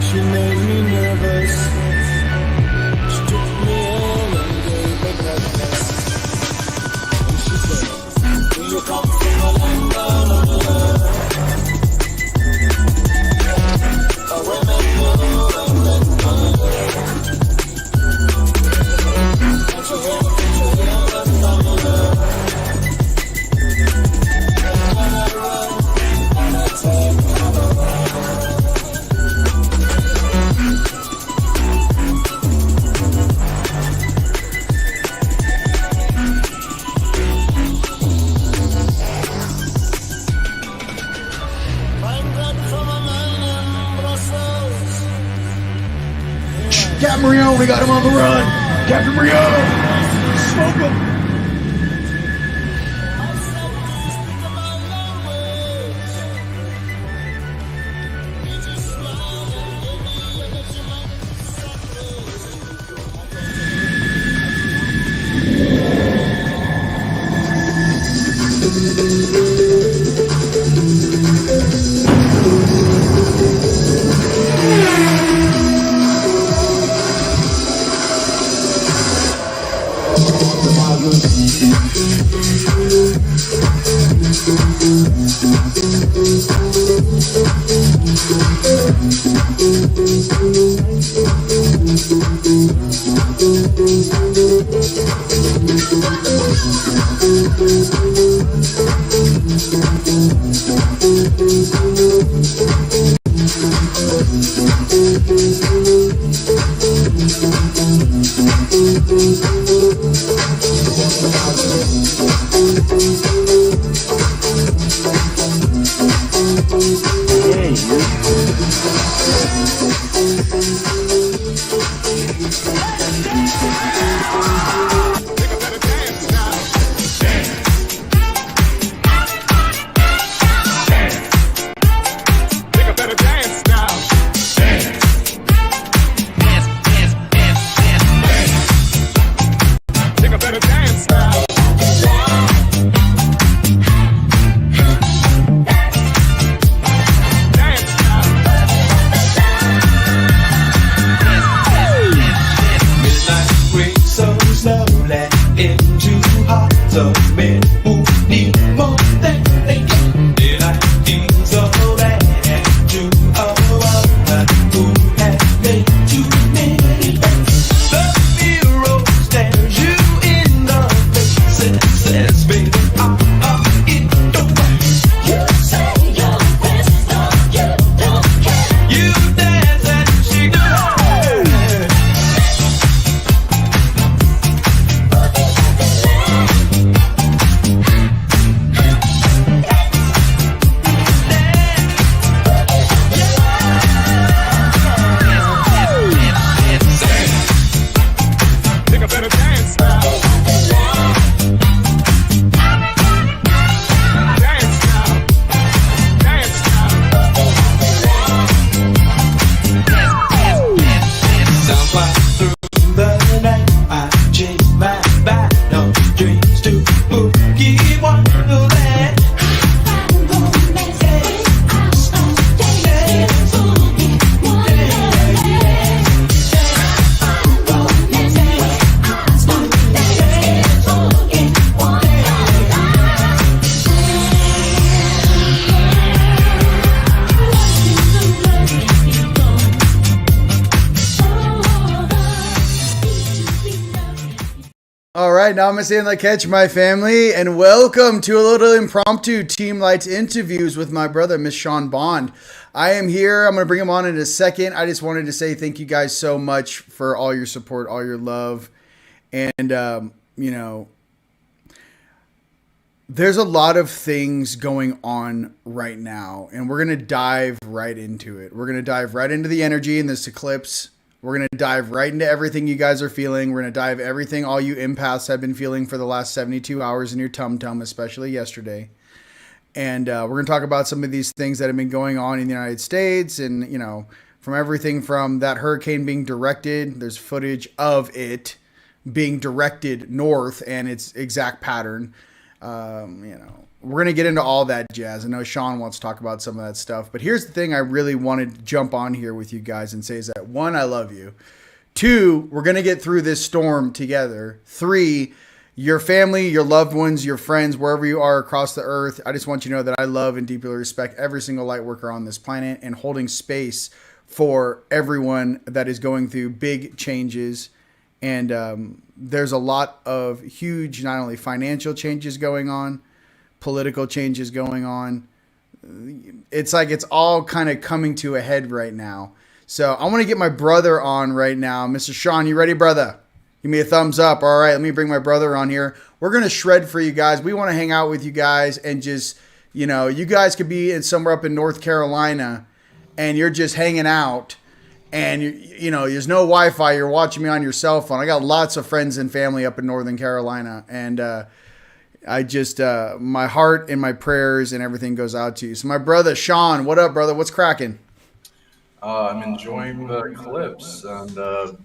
She made me nervous. She took me in and gave me breakfast. And she said, do you come from a land down under? A women go and then under. And she gave me to the other thunder. And I run and I take another run. Captain Rion, we got him on the run. Captain Rion, smoke him. Namaste and la catch, my family, and welcome to a little impromptu Team Lights interviews with my brother, Miss Sean Bond. I am here. I'm going to bring him on in a second. I just wanted to say thank you guys so much for all your support, all your love. And, you know, there's a lot of things going on right now, and we're going to dive right into it. We're going to dive right into the energy in this eclipse. We're going to dive right into everything you guys are feeling. We're going to dive everything all you empaths have been feeling for the last 72 hours in your tum-tum, especially yesterday. And we're going to talk about some of these things that have been going on in the United States. And, you know, from everything from that hurricane being directed, there's footage of it being directed north and its exact pattern. You know, we're going to get into all that jazz. I know Sean wants to talk about some of that stuff, but here's the thing I really wanted to jump on here with you guys and say is that 1, I love you. 2, we're going to get through this storm together. 3, your family, your loved ones, your friends, wherever you are across the earth, I just want you to know that I love and deeply respect every single light worker on this planet and holding space for everyone that is going through big changes. And there's a lot of huge, not only financial changes going on, political changes going on. It's like it's all kind of coming to a head right now. So I want to get my brother on right now. Mr. Sean, you ready, brother? Give me a thumbs up. All right, let me bring my brother on here. We're going to shred for you guys. We want to hang out with you guys and just, you know, you guys could be in somewhere up in North Carolina and you're just hanging out and, you know, there's no Wi-Fi. You're watching me on your cell phone. I got lots of friends and family up in Northern Carolina. And I just, my heart and my prayers and everything goes out to you. So my brother, Sean, what up, brother? What's cracking? I'm enjoying the eclipse and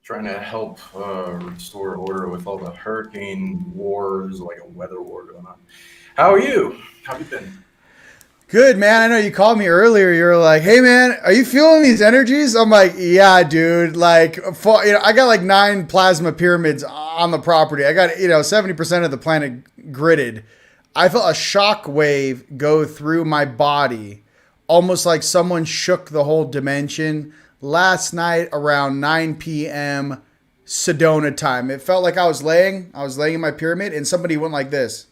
trying to help restore order with all the hurricane wars, like a weather war going on. How are you? How have you been? Good, man. I know you called me earlier. You were like, hey, man, are you feeling these energies? I'm like, yeah, dude. Like, I got like 9 plasma pyramids on the property. I got, 70% of the planet gridded. I felt a shock wave go through my body, almost like someone shook the whole dimension last night around 9 p.m. Sedona time. It felt like I was laying in my pyramid and somebody went like this,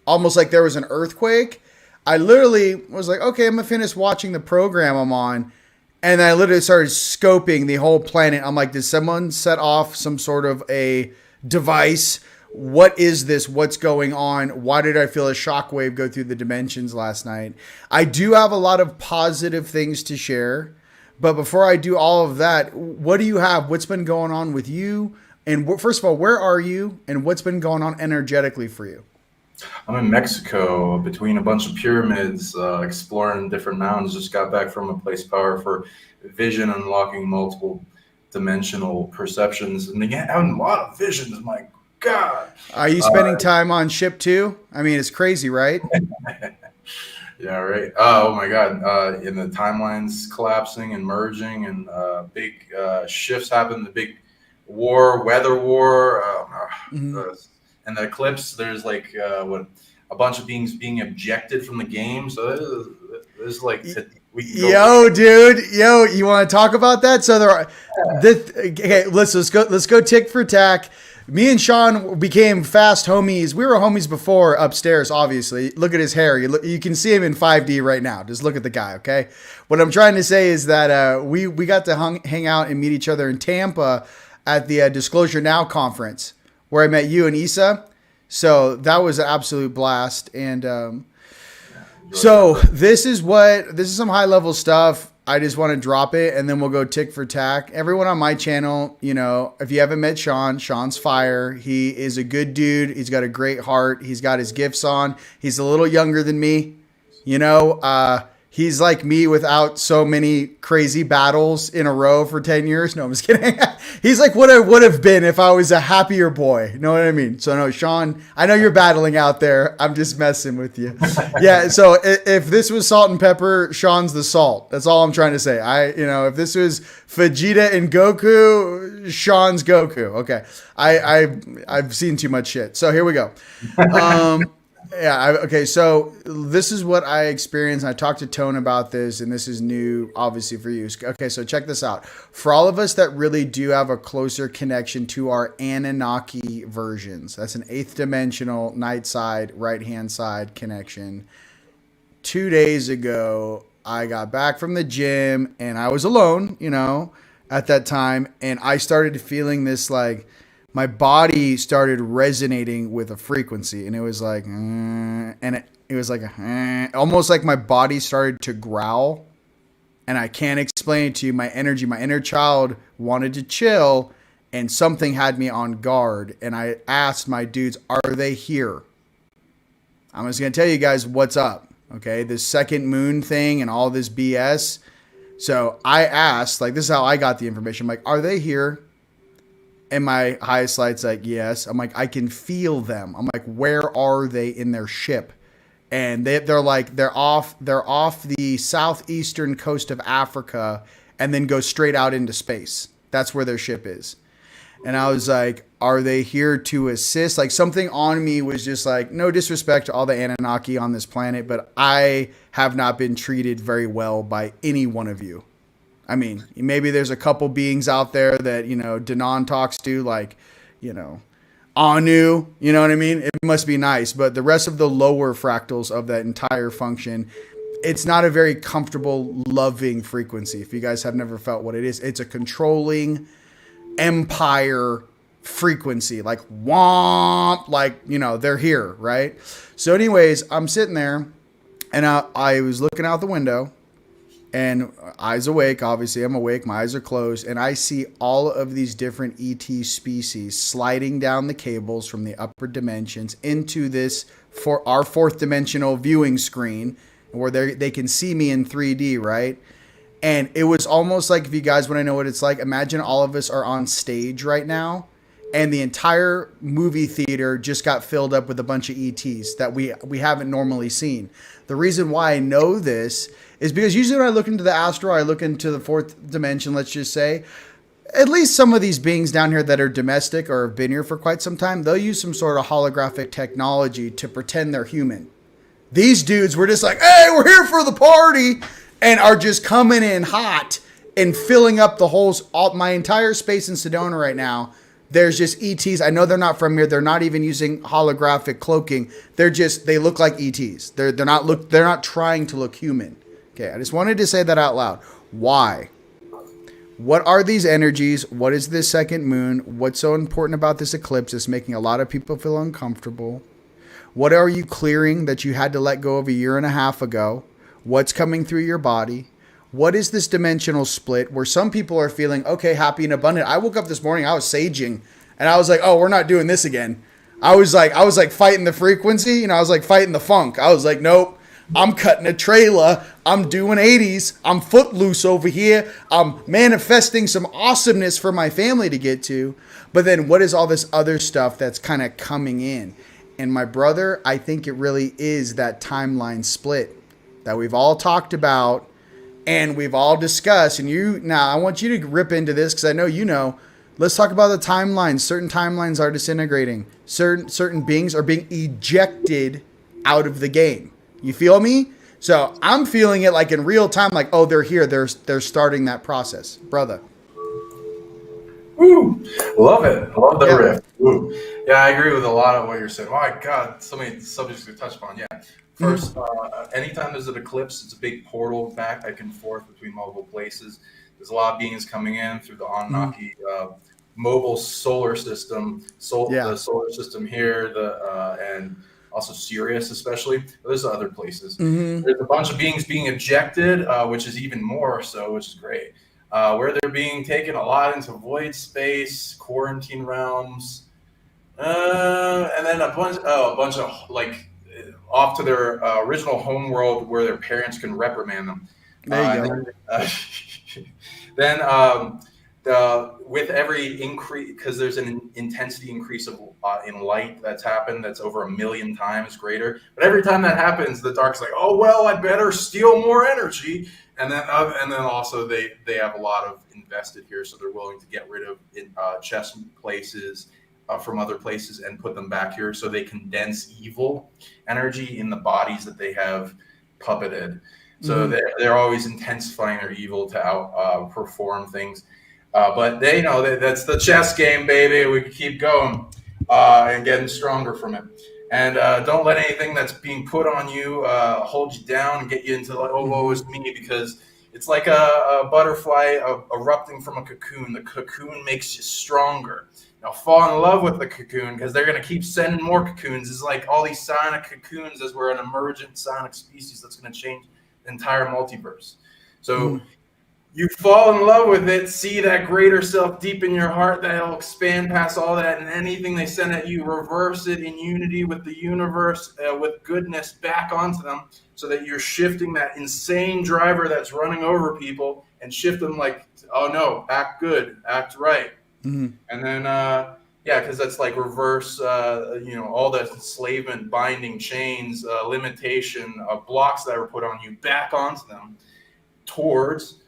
almost like there was an earthquake. I literally was like, okay, I'm going to finish watching the program I'm on. And I literally started scoping the whole planet. I'm like, did someone set off some sort of a device? What is this? What's going on? Why did I feel a shockwave go through the dimensions last night? I do have a lot of positive things to share. But before I do all of that, what do you have? What's been going on with you? And first of all, where are you? And what's been going on energetically for you? I'm in Mexico between a bunch of pyramids, exploring different mountains. Just got back from a place power for vision, unlocking multiple dimensional perceptions. And again, having a lot of visions. My God. Are you spending time on ship 2? I mean, it's crazy, right? Yeah, right. Oh my God. And the timelines collapsing and merging and big shifts happen. The big weather war. And the eclipse, there's like a bunch of beings being ejected from the game. So this is like dude, you want to talk about that? So okay, let's go tick for tack. Me and Sean became fast homies. We were homies before upstairs, obviously. Look at his hair. You can see him in 5D right now. Just look at the guy, okay? What I'm trying to say is that we got to hang out and meet each other in Tampa at the Disclosure Now conference, where I met you and Yssah. So that was an absolute blast. And so this is some high level stuff. I just want to drop it and then we'll go tick for tack. Everyone on my channel, if you haven't met Sean, Sean's fire. He is a good dude. He's got a great heart. He's got his gifts on. He's a little younger than me. He's like me without so many crazy battles in a row for 10 years. No, I'm just kidding. He's like what I would have been if I was a happier boy. You know what I mean? So no, Sean, I know you're battling out there. I'm just messing with you. Yeah. So if this was salt and pepper, Sean's the salt. That's all I'm trying to say. If this was Vegeta and Goku, Sean's Goku. Okay. I've seen too much shit. So here we go. Okay, so this is what I experienced. I talked to Tone about this, and this is new, obviously, for you. Okay, so check this out. For all of us that really do have a closer connection to our Anunnaki versions, that's an 8th dimensional, night side, right-hand side connection. 2 days ago, I got back from the gym, and I was alone, at that time, and I started feeling this, like, my body started resonating with a frequency, and it was like, and it was like, almost like my body started to growl, and I can't explain it to you. My energy, my inner child wanted to chill, and something had me on guard, and I asked my dudes, are they here? I'm just going to tell you guys what's up, okay? This second moon thing and all this BS. So I asked, like, this is how I got the information. I'm like, are they here? And my highest light's like, yes. I'm like, I can feel them. I'm like, where are they in their ship? and they're off the southeastern coast of Africa and then go straight out into space. That's where their ship is. And I was like, are they here to assist? Like, something on me was just like, no disrespect to all the Anunnaki on this planet, but I have not been treated very well by any one of you. I mean, maybe there's a couple beings out there that, Danon talks to, like, Anu, you know what I mean? It must be nice. But the rest of the lower fractals of that entire function, it's not a very comfortable, loving frequency. If you guys have never felt what it is, it's a controlling empire frequency, like womp, like, they're here, right? So anyways, I'm sitting there and I was looking out the window and eyes awake. Obviously I'm awake. My eyes are closed and I see all of these different ET species sliding down the cables from the upper dimensions into this for our fourth dimensional viewing screen where they can see me in 3D, right? And it was almost like, if you guys want to know what it's like, imagine all of us are on stage right now and the entire movie theater just got filled up with a bunch of ETs that we haven't normally seen. The reason why I know this is because usually when I look into the astral, I look into the fourth dimension, let's just say, at least some of these beings down here that are domestic or have been here for quite some time, they'll use some sort of holographic technology to pretend they're human. These dudes were just like, hey, we're here for the party, and are just coming in hot and filling up the holes. My entire space in Sedona right now, there's just ETs. I know they're not from here. They're not even using holographic cloaking. They look like ETs. They're not trying to look human. Okay, I just wanted to say that out loud. Why? What are these energies? What is this second moon? What's so important about this eclipse? It's making a lot of people feel uncomfortable. What are you clearing that you had to let go of a year and a half ago? What's coming through your body? What is this dimensional split where some people are feeling, okay, happy and abundant? I woke up this morning, I was saging, and I was like, oh, we're not doing this again. I was like fighting the frequency, I was like fighting the funk. I was like, nope, I'm cutting a trailer. I'm doing 80s. I'm footloose over here. I'm manifesting some awesomeness for my family to get to. But then what is all this other stuff that's kind of coming in? And my brother, I think it really is that timeline split that we've all talked about and we've all discussed. And now I want you to rip into this because I know you know. Let's talk about the timelines. Certain timelines are disintegrating. Certain beings are being ejected out of the game. You feel me? So I'm feeling it like in real time, like, oh, they're here. They're starting that process. Brother. Woo! Love it. Love the riff. Woo. Yeah, I agree with a lot of what you're saying. My God, so many subjects to touch upon. Yeah. First, anytime there's an eclipse, it's a big portal back and forth between multiple places. There's a lot of beings coming in through the Anunnaki mobile solar system, the solar system here, and also Sirius especially. But there's other places. Mm-hmm. There's a bunch of beings being ejected, which is even more so, which is great. Where they're being taken a lot into void space, quarantine realms, and then a bunch of like off to their original home world where their parents can reprimand them. There you go. Then with every increase, because there's an intensity increase of in light that's happened that's over 1 million times greater. But every time that happens, the dark's like, oh well, I better steal more energy. And then also they have a lot of invested here, so they're willing to get rid of chess places from other places and put them back here, so they condense evil energy in the bodies that they have puppeted. So they're always intensifying their evil to outperform things. But they know that's the chess game, baby. We can keep going and getting stronger from it. And don't let anything that's being put on you hold you down and get you into like, oh, woe is me, because it's like a butterfly erupting from a cocoon. The cocoon makes you stronger. Now fall in love with the cocoon, because they're going to keep sending more cocoons. It's like all these psionic cocoons as we're an emergent psionic species that's going to change the entire multiverse. So you fall in love with it, see that greater self deep in your heart that'll expand past all that, and anything they send at you, reverse it in unity with the universe, with goodness back onto them, so that you're shifting that insane driver that's running over people and shift them like, oh no, act good, act right. And then Yeah, because that's like reverse, all the enslavement, binding chains, limitation, blocks that were put on you back onto them towards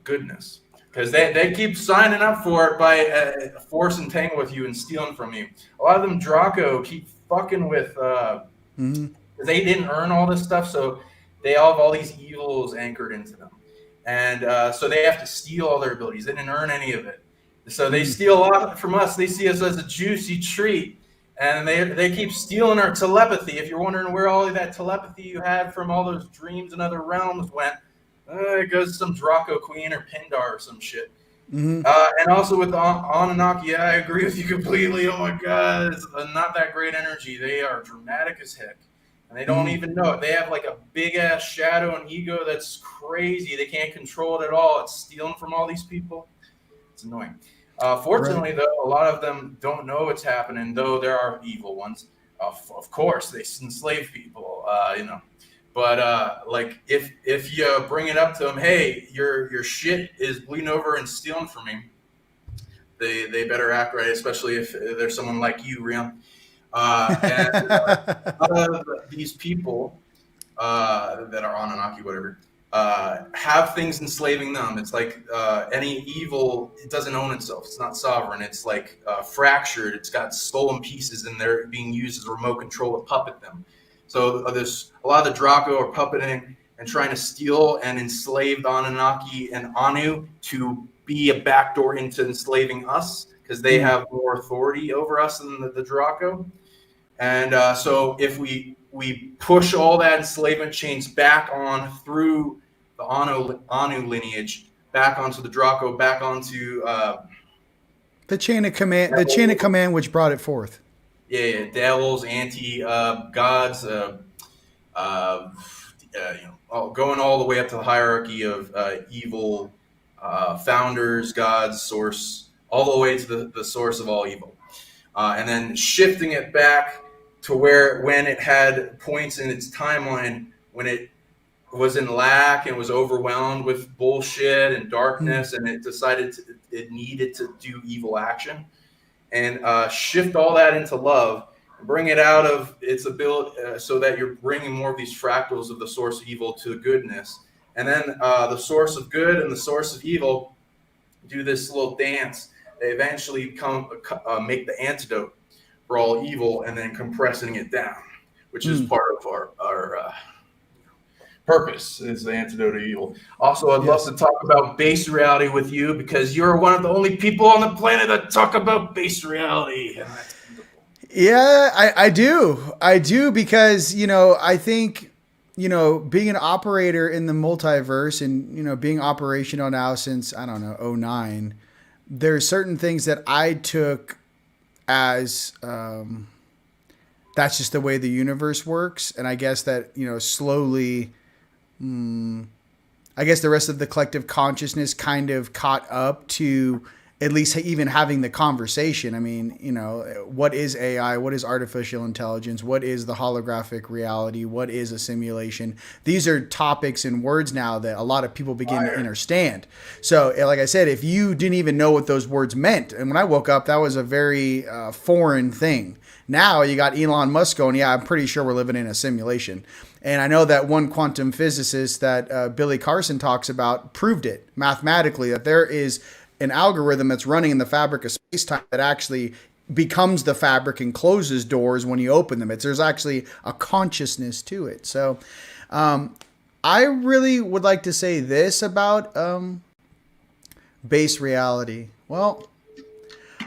goodness. Because they keep signing up for it by force and tangle with you and stealing from you. A lot of them Draco keep fucking with, they didn't earn all this stuff, so they all have all these evils anchored into them. And so they have to steal all their abilities. They didn't earn any of it. So they steal a lot from us. They see us as a juicy treat. And they keep stealing our telepathy. If you're wondering where all of that telepathy you had from all those dreams and other realms went, it goes to some Draco Queen or Pindar or some shit. And also with the Anunnaki, I agree with you completely. Oh my God, it's not that great energy. They are dramatic as heck. And they don't even know it. They have like a big ass shadow and ego that's crazy. They can't control it at all. It's stealing from all these people. It's annoying. Fortunately, though, a lot of them don't know what's happening, though there are evil ones. Of course, they enslave people, But like if you bring it up to them, hey, your shit is bleeding over and stealing from me, they better act right, especially if there's someone like you, Rion. These people that are Anunnaki, whatever, have things enslaving them. It's like any evil, it doesn't own itself. It's not sovereign. It's like fractured. It's got stolen pieces and they're being used as a remote control to puppet them. So there's a lot of the Draco are puppeting and trying to steal and enslave the Anunnaki and Anu to be a backdoor into enslaving us because they have more authority over us than the Draco. And so if we push all that enslavement chains back on through the Anu lineage, back onto the Draco, back onto the chain of command, the chain of command which brought it forth. Yeah, devils, anti-gods, going all the way up to the hierarchy of evil founders, gods, source, all the way to the source of all evil. And then shifting it back to when it had points in its timeline when it was in lack and was overwhelmed with bullshit and darkness, and it decided it needed to do evil action, and shift all that into love, bring it out of its ability, so that you're bringing more of these fractals of the source of evil to goodness, and then the source of good and the source of evil do this little dance. They eventually make the antidote for all evil, and then compressing it down, which is part of our purpose, is the antidote of evil. Also, I'd love to talk about base reality with you because you're one of the only people on the planet that talk about base reality. Yeah, I do because, I think, being an operator in the multiverse and, being operational now since, I don't know, 2009, there's certain things that I took as that's just the way the universe works. And I guess that, slowly, I guess the rest of the collective consciousness kind of caught up to at least even having the conversation. I mean, what is AI? What is artificial intelligence? What is the holographic reality? What is a simulation? These are topics and words now that a lot of people begin to understand. So like I said, if you didn't even know what those words meant, and when I woke up, that was a very foreign thing. Now you got Elon Musk going, I'm pretty sure we're living in a simulation. And I know that one quantum physicist that Billy Carson talks about proved it mathematically, that there is an algorithm that's running in the fabric of space-time that actually becomes the fabric and closes doors when you open them. There's actually a consciousness to it. So I really would like to say this about base reality. Well,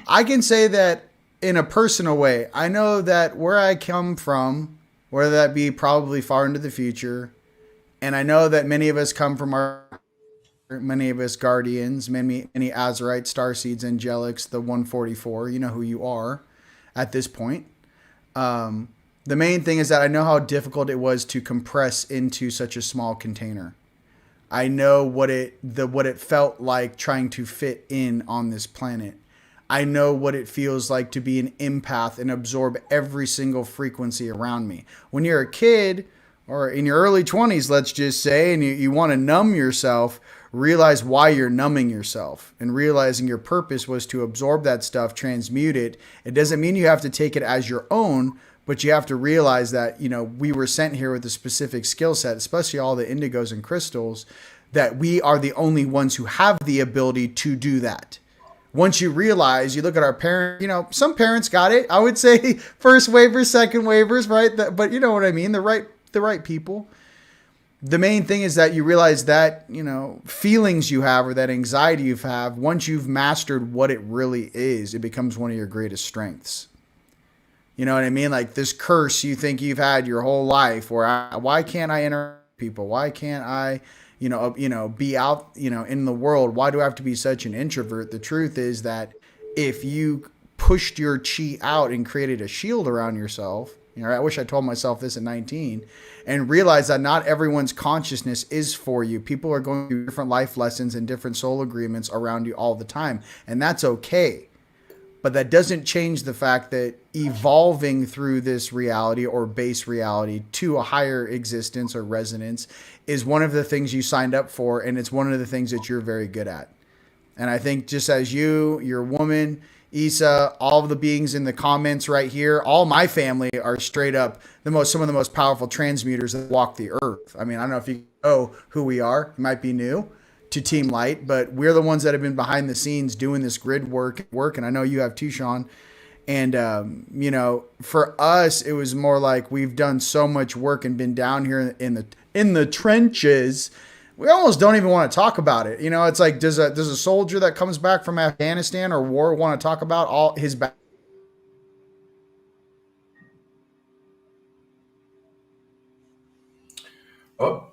I can say that in a personal way. I know that where I come from, whether that be probably far into the future, and I know that many of us come from many of us guardians, many Azurites, starseeds, angelics, the 144, you know who you are at this point. The main thing is that I know how difficult it was to compress into such a small container. I know what it felt like trying to fit in on this planet. I know what it feels like to be an empath and absorb every single frequency around me. When you're a kid or in your early 20s, let's just say, and you want to numb yourself, realize why you're numbing yourself, and realizing your purpose was to absorb that stuff, transmute it. It doesn't mean you have to take it as your own, but you have to realize that, we were sent here with a specific skill set, especially all the indigos and crystals, that we are the only ones who have the ability to do that. Once you realize, you look at our parents, some parents got it. I would say first waivers, second waivers, right? But you know what I mean? The right people. The main thing is that you realize that, feelings you have or that anxiety you have, once you've mastered what it really is, it becomes one of your greatest strengths. You know what I mean? Like this curse you think you've had your whole life, or why can't I interact with people? Why can't I, be out, in the world? Why do I have to be such an introvert? The truth is that if you pushed your chi out and created a shield around yourself, I wish I told myself this at 19, and realize that not everyone's consciousness is for you. People are going through different life lessons and different soul agreements around you all the time. And that's okay. But that doesn't change the fact that evolving through this reality or base reality to a higher existence or resonance is one of the things you signed up for. And it's one of the things that you're very good at. And I think just as your woman, Yssah, all of the beings in the comments right here, all my family are straight up some of the most powerful transmuters that walk the earth. I mean, I don't know if you know who we are. You might be new to Team Light, but we're the ones that have been behind the scenes doing this grid work, and I know you have too, Sean. And for us, it was more like we've done so much work and been down here in the trenches. We almost don't even want to talk about it. It's like, does a soldier that comes back from Afghanistan or war want to talk about all his back? Oh,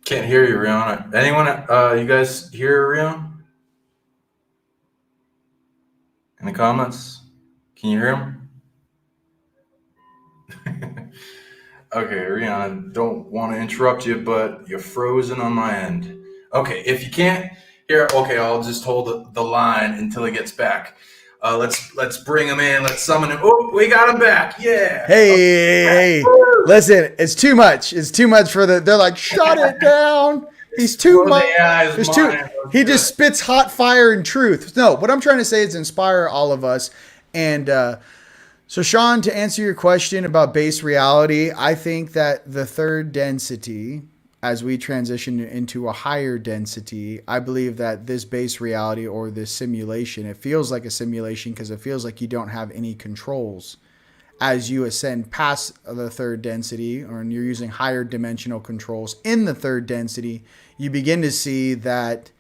can't hear you, Rion. Anyone? You guys hear Rion? In the comments, can you hear him? Okay, Rion, I don't want to interrupt you, but you're frozen on my end. Okay, if you can't hear, okay, I'll just hold the line until he gets back. Let's bring him in. Let's summon him. Oh, we got him back. Yeah. Hey. Listen, it's too much. It's too much they're like, shut it down. He's too much. He just spits hot fire and truth. No, what I'm trying to say is inspire all of us. And so, Sean, to answer your question about base reality, I think that the third density, as we transition into a higher density, I believe that this base reality or this simulation, it feels like a simulation because it feels like you don't have any controls. As you ascend past the third density, or you're using higher dimensional controls in the third density, you begin to see that,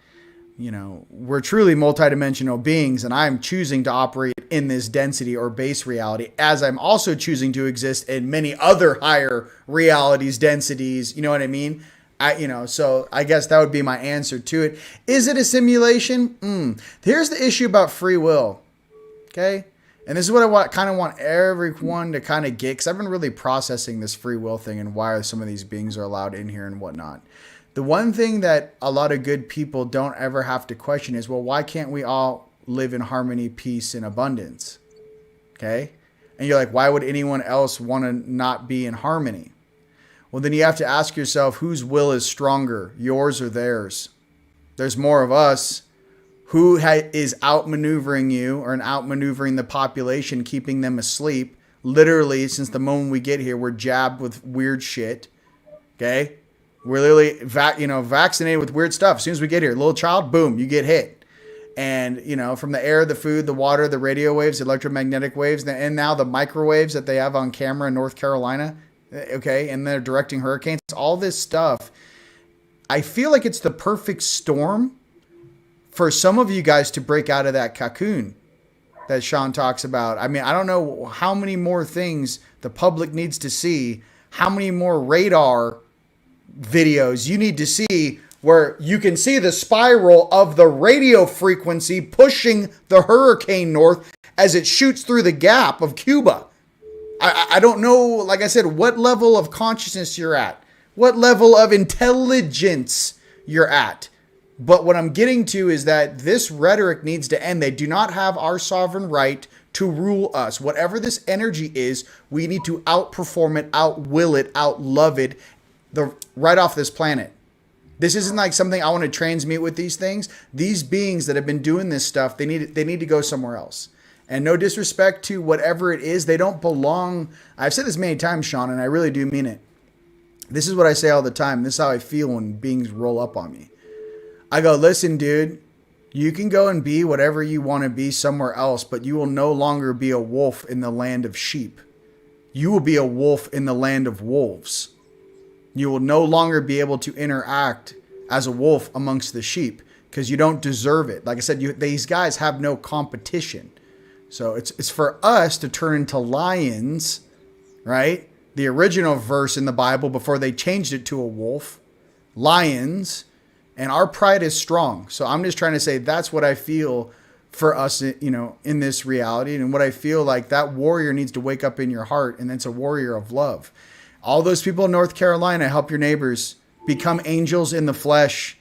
we're truly multidimensional beings, and I'm choosing to operate in this density or base reality, as I'm also choosing to exist in many other higher realities, densities. You know what I mean? So I guess that would be my answer to it. Is it a simulation? Here's the issue about free will. Okay. And this is what I kind of want everyone to kind of get, because I've been really processing this free will thing and why some of these beings are allowed in here and whatnot. The one thing that a lot of good people don't ever have to question is, well, why can't we all live in harmony, peace, and abundance? Okay? And you're like, why would anyone else want to not be in harmony? Well, then you have to ask yourself, whose will is stronger, yours or theirs? There's more of us. Who is outmaneuvering you or outmaneuvering the population, keeping them asleep? Literally, since the moment we get here, we're jabbed with weird shit. Okay? We're literally vaccinated with weird stuff. As soon as we get here, little child, boom, you get hit. And, from the air, the food, the water, the radio waves, the electromagnetic waves, and now the microwaves that they have on camera in North Carolina. Okay? And they're directing hurricanes. All this stuff. I feel like it's the perfect storm for some of you guys to break out of that cocoon that Sean talks about. I mean, I don't know how many more things the public needs to see, how many more radar videos you need to see where you can see the spiral of the radio frequency pushing the hurricane north as it shoots through the gap of Cuba. I don't know, like I said, what level of consciousness you're at, what level of intelligence you're at. But what I'm getting to is that this rhetoric needs to end. They do not have our sovereign right to rule us. Whatever this energy is, we need to outperform it, outwill it, outlove it right off this planet. This isn't like something I want to transmute with these things. These beings that have been doing this stuff, they need to go somewhere else. And no disrespect to whatever it is, they don't belong. I've said this many times, Sean, and I really do mean it. This is what I say all the time. This is how I feel when beings roll up on me. I go, listen, dude, you can go and be whatever you want to be somewhere else, but you will no longer be a wolf in the land of sheep. You will be a wolf in the land of wolves. You will no longer be able to interact as a wolf amongst the sheep because you don't deserve it. Like I said, these guys have no competition. So it's for us to turn into lions, right? The original verse in the Bible before they changed it to a wolf, lions, and our pride is strong. So I'm just trying to say that's what I feel for us, you know, in this reality, and what I feel like that warrior needs to wake up in your heart, and that's a warrior of love. All those people in North Carolina, help your neighbors, become angels in the flesh,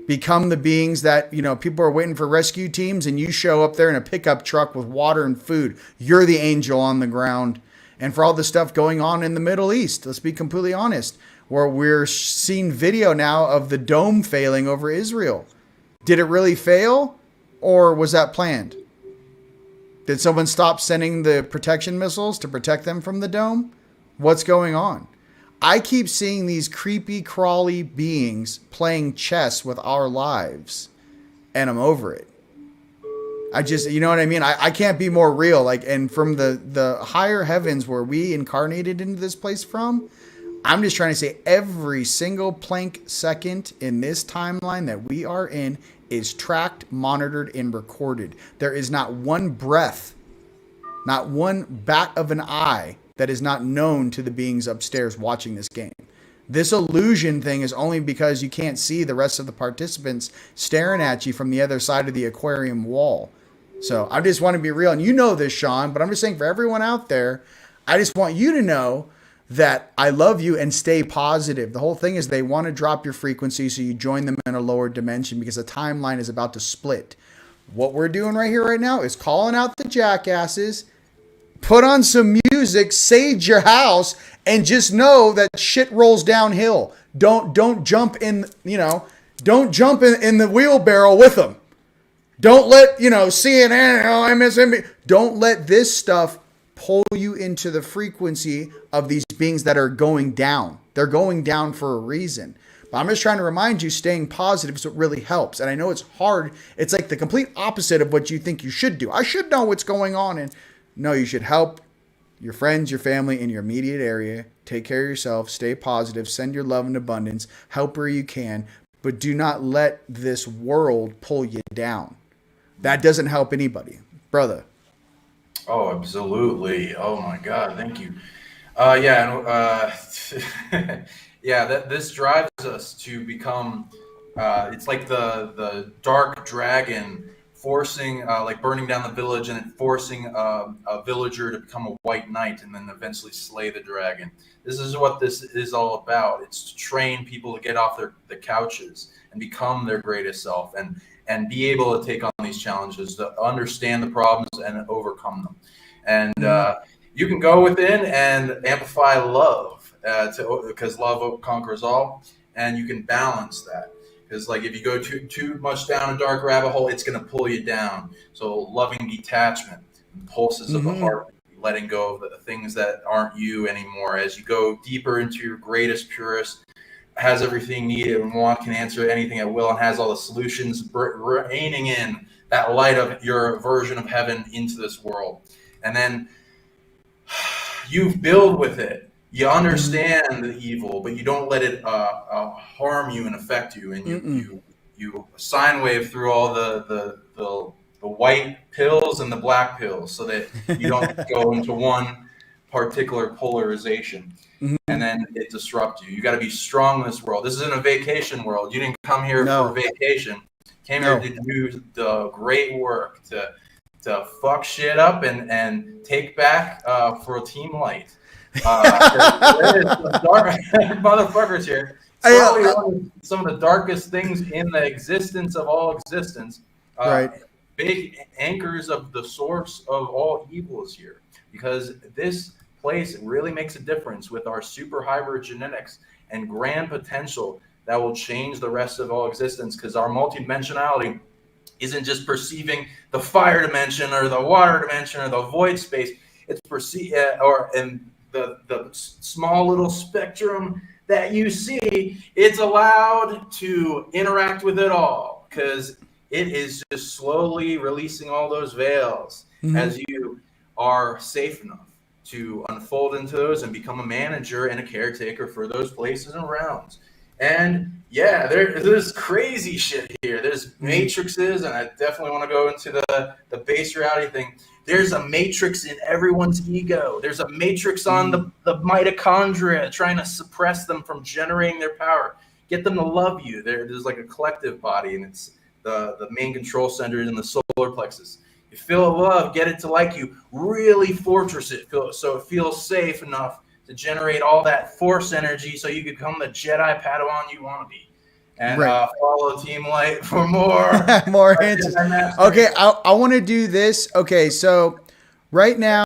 become the beings that, you know, people are waiting for rescue teams and you show up there in a pickup truck with water and food. You're the angel on the ground. And for all the stuff going on in the Middle East, let's be completely honest, where we're seeing video now of the dome failing over Israel. Did it really fail, or was that planned? Did someone stop sending the protection missiles to protect them from the dome? What's going on? I keep seeing these creepy, crawly beings playing chess with our lives, and I'm over it. I just, you know what I mean? I can't be more real. Like, and from the higher heavens where we incarnated into this place from, I'm just trying to say every single plank second in this timeline that we are in is tracked, monitored, and recorded. There is not one breath, not one bat of an eye that is not known to the beings upstairs watching this game. This illusion thing is only because you can't see the rest of the participants staring at you from the other side of the aquarium wall. So I just want to be real. And you know this, Sean, but I'm just saying for everyone out there, I just want you to know that I love you and stay positive. The whole thing is they want to drop your frequency so you join them in a lower dimension because the timeline is about to split. What we're doing right here, right now is calling out the jackasses, put on some music, sage your house, and just know that shit rolls downhill. Don't jump in, you know, don't jump in the wheelbarrow with them. Don't let, you know, CNN, MSNBC, don't let this stuff pull you into the frequency of these beings that are going down. They're going down for a reason. But I'm just trying to remind you, staying positive is what really helps. And I know it's hard. It's like the complete opposite of what you think you should do. I should know what's going on. And no, you should help your friends, your family in your immediate area. Take care of yourself. Stay positive. Send your love in abundance. Help where you can. But do not let this world pull you down. That doesn't help anybody. Brother. Oh, absolutely. Oh my God. Thank you. Yeah. This drives us to become, it's like the dark dragon forcing, like burning down the village and forcing a villager to become a white knight and then eventually slay the dragon. This is what this is all about. It's to train people to get off the couches and become their greatest self and be able to take on these challenges, to understand the problems and overcome them. And you can go within and amplify love, because love conquers all, and you can balance that. Because like if you go too much down a dark rabbit hole, it's going to pull you down. So loving detachment, pulses of the heart, letting go of the things that aren't you anymore. As you go deeper into your greatest, purest, has everything needed and want, can answer anything at will, and has all the solutions, raining in that light of your version of heaven into this world. And then you build with it. You understand the evil, but you don't let it harm you and affect you. And you sine wave through all the white pills and the black pills so that you don't go into one particular polarization. And then it disrupts you. You got to be strong in this world. This isn't a vacation world. You didn't come here for vacation. Came here to do the great work, to fuck shit up and take back for Team Light. There's some dark motherfuckers here. Some of the darkest things in the existence of all existence. Big anchors of the source of all evil is here, because this place really makes a difference with our super hybrid genetics and grand potential that will change the rest of all existence, because our multidimensionality isn't just perceiving the fire dimension or the water dimension or the void space. It's in the small little spectrum that you see. It's allowed to interact with it all, because it is just slowly releasing all those veils as you are safe enough to unfold into those and become a manager and a caretaker for those places and realms. And yeah, there's crazy shit here. There's matrices, and I definitely want to go into the base reality thing. There's a matrix in everyone's ego. There's a matrix on the mitochondria, trying to suppress them from generating their power. Get them to love you. There's like a collective body, and it's the main control center is in the solar plexus. You feel love, get it to like you. Really fortress it so it feels safe enough to generate all that force energy, so you become the Jedi Padawan you want to be. And follow Team Light for more more answers. Okay, I want to do this. Okay, so right now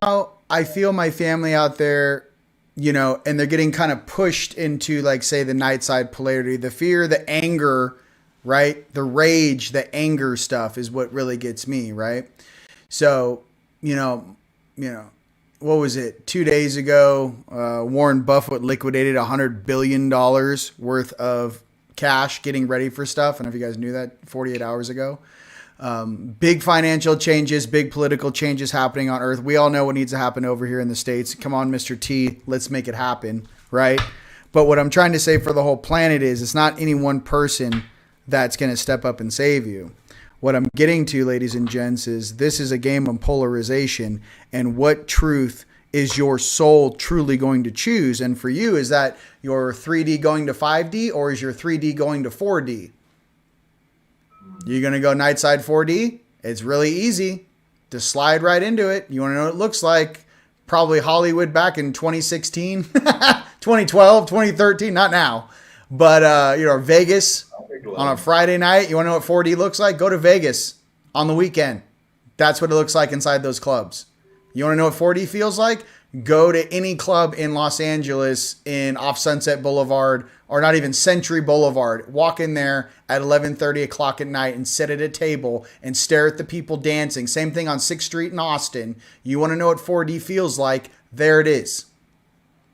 I feel my family out there, you know, and they're getting kind of pushed into, like, say, the night side polarity, the fear, the anger, right? The rage, the anger stuff is what really gets me, right? So, you know, what was it? 2 days ago, Warren Buffett liquidated $100 billion worth of cash getting ready for stuff. I don't know if you guys knew that 48 hours ago. Big financial changes, big political changes happening on Earth. We all know what needs to happen over here in the States. Come on, Mr. T, let's make it happen, right? But what I'm trying to say for the whole planet is it's not any one person that's going to step up and save you. What I'm getting to, ladies and gents, is this is a game of polarization, and what truth is your soul truly going to choose? And for you, is that your 3D going to 5D, or is your 3D going to 4D? You're going to go night side 4D? It's really easy to slide right into it. You want to know what it looks like? Probably Hollywood back in 2016, 2012, 2013, not now. But, Vegas on a Friday night. You want to know what 4D looks like? Go to Vegas on the weekend. That's what it looks like inside those clubs. You want to know what 4D feels like? Go to any club in Los Angeles off Sunset Boulevard, or not even Century Boulevard. Walk in there at 11:30 o'clock at night and sit at a table and stare at the people dancing. Same thing on 6th Street in Austin. You want to know what 4D feels like? There it is.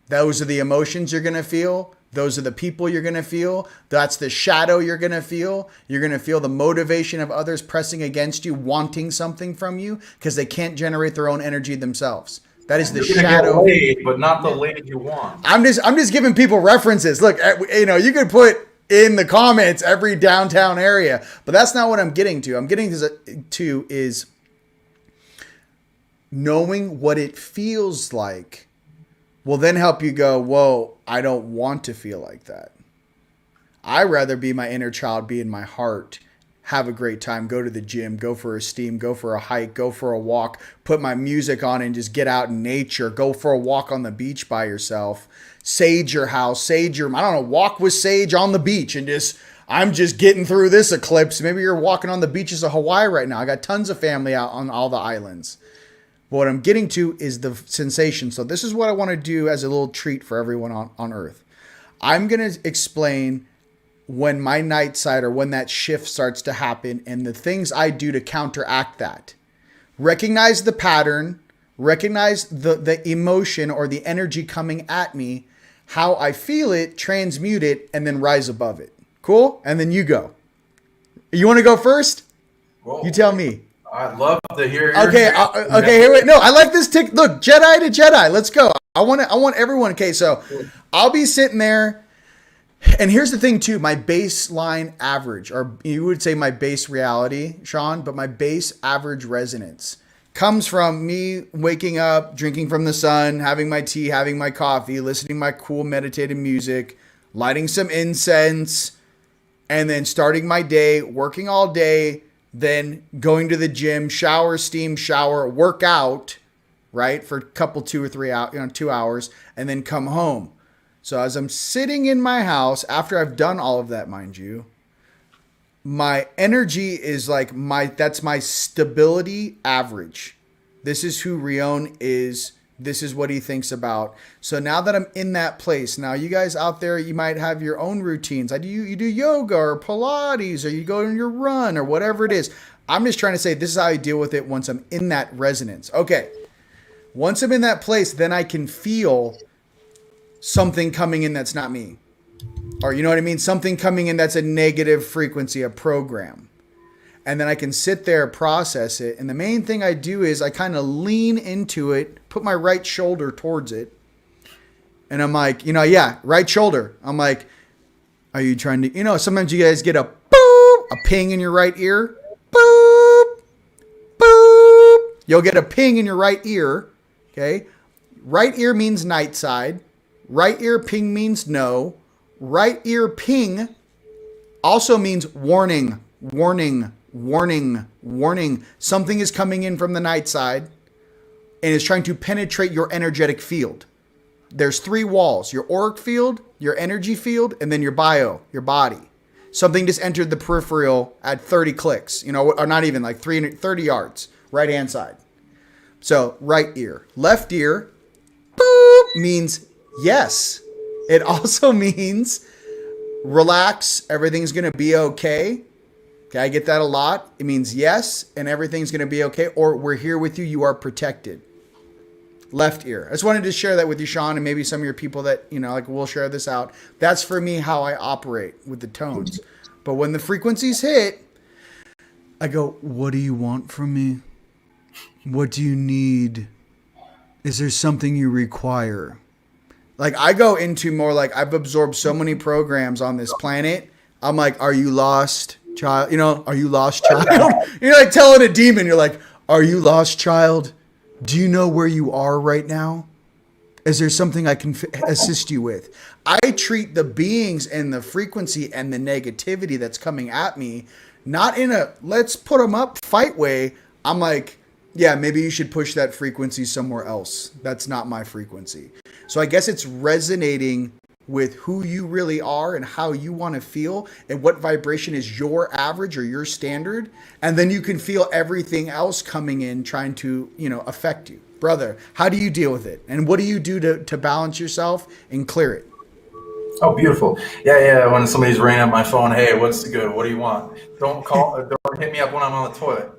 Those are the emotions you're going to feel. Those are the people you're going to feel. That's the shadow you're going to feel. You're going to feel the motivation of others pressing against you, wanting something from you, because they can't generate their own energy themselves. That is the shadow. Get laid, but not the laid you want. I'm just giving people references. Look, you could put in the comments every downtown area, but that's not what I'm getting to. I'm getting to is knowing what it feels like will then help you go, whoa, I don't want to feel like that. I'd rather be my inner child, be in my heart, have a great time, go to the gym, go for a steam, go for a hike, go for a walk, put my music on and just get out in nature, go for a walk on the beach by yourself, sage your house, walk with sage on the beach, and I'm just getting through this eclipse. Maybe you're walking on the beaches of Hawaii right now. I got tons of family out on all the islands. But what I'm getting to is the sensation. So this is what I want to do as a little treat for everyone on Earth. I'm going to explain when my night side, or when that shift starts to happen, and the things I do to counteract that. Recognize the pattern, recognize the emotion or the energy coming at me, how I feel it, transmute it, and then rise above it. Cool? And then you go. You want to go first? Whoa. You tell me. I'd love to hear your Okay, here wait. No, I like this look, Jedi to Jedi. Let's go. I want everyone. Okay, so I'll be sitting there. And here's the thing too, my baseline average, or you would say my base reality, Sean, but my base average resonance comes from me waking up, drinking from the sun, having my tea, having my coffee, listening to my cool meditative music, lighting some incense, and then starting my day, working all day, then going to the gym, shower, steam, shower, work out, right, for a couple, 2 or 3 hours, 2 hours, and then come home. So as I'm sitting in my house, after I've done all of that, mind you, my energy is that's my stability average. This is who Rion is This is what he thinks about. So now that I'm in that place, now you guys out there, you might have your own routines. You do yoga or Pilates, or you go on your run or whatever it is. I'm just trying to say this is how I deal with it once I'm in that resonance. Okay. Once I'm in that place, then I can feel something coming in that's not me. Or you know what I mean? Something coming in that's a negative frequency, a program. And then I can sit there, process it. And the main thing I do is I kind of lean into it, put my right shoulder towards it. And I'm like, right shoulder. I'm like, are you trying to, sometimes you guys get a boop, a ping in your right ear. Boop, boop. You'll get a ping in your right ear. Okay. Right ear means night side. Right ear ping means no. Right ear ping also means warning, warning, warning, warning. Something is coming in from the night side and is trying to penetrate your energetic field. There's 3 walls: your auric field, your energy field, and then your your body. Something just entered the peripheral at 30 clicks, or not even like 30 yards, right hand side. So right ear. Left ear, boop, means yes. It also means relax, everything's going to be okay. Okay, I get that a lot. It means yes, and everything's going to be okay, or we're here with you, you are protected. Left ear. I just wanted to share that with you, Sean, and maybe some of your people that, we'll share this out. That's for me how I operate with the tones. But when the frequencies hit, I go, what do you want from me? What do you need? Is there something you require? Like I go into more like I've absorbed so many programs on this planet. I'm like, are you lost, child? Are you lost, child? You're like telling a demon, you're like, are you lost, child? Do you know where you are right now? Is there something I can assist you with? I treat the beings and the frequency and the negativity that's coming at me, not in a let's put them up fight way. I'm like, yeah, maybe you should push that frequency somewhere else. That's not my frequency. So I guess it's resonating with who you really are and how you want to feel and what vibration is your average or your standard. And then you can feel everything else coming in trying to, affect you. Brother, how do you deal with it? And what do you do to balance yourself and clear it? Oh, beautiful. Yeah. When somebody's ringing up my phone, hey, what's good? What do you want? Don't hit me up when I'm on the toilet.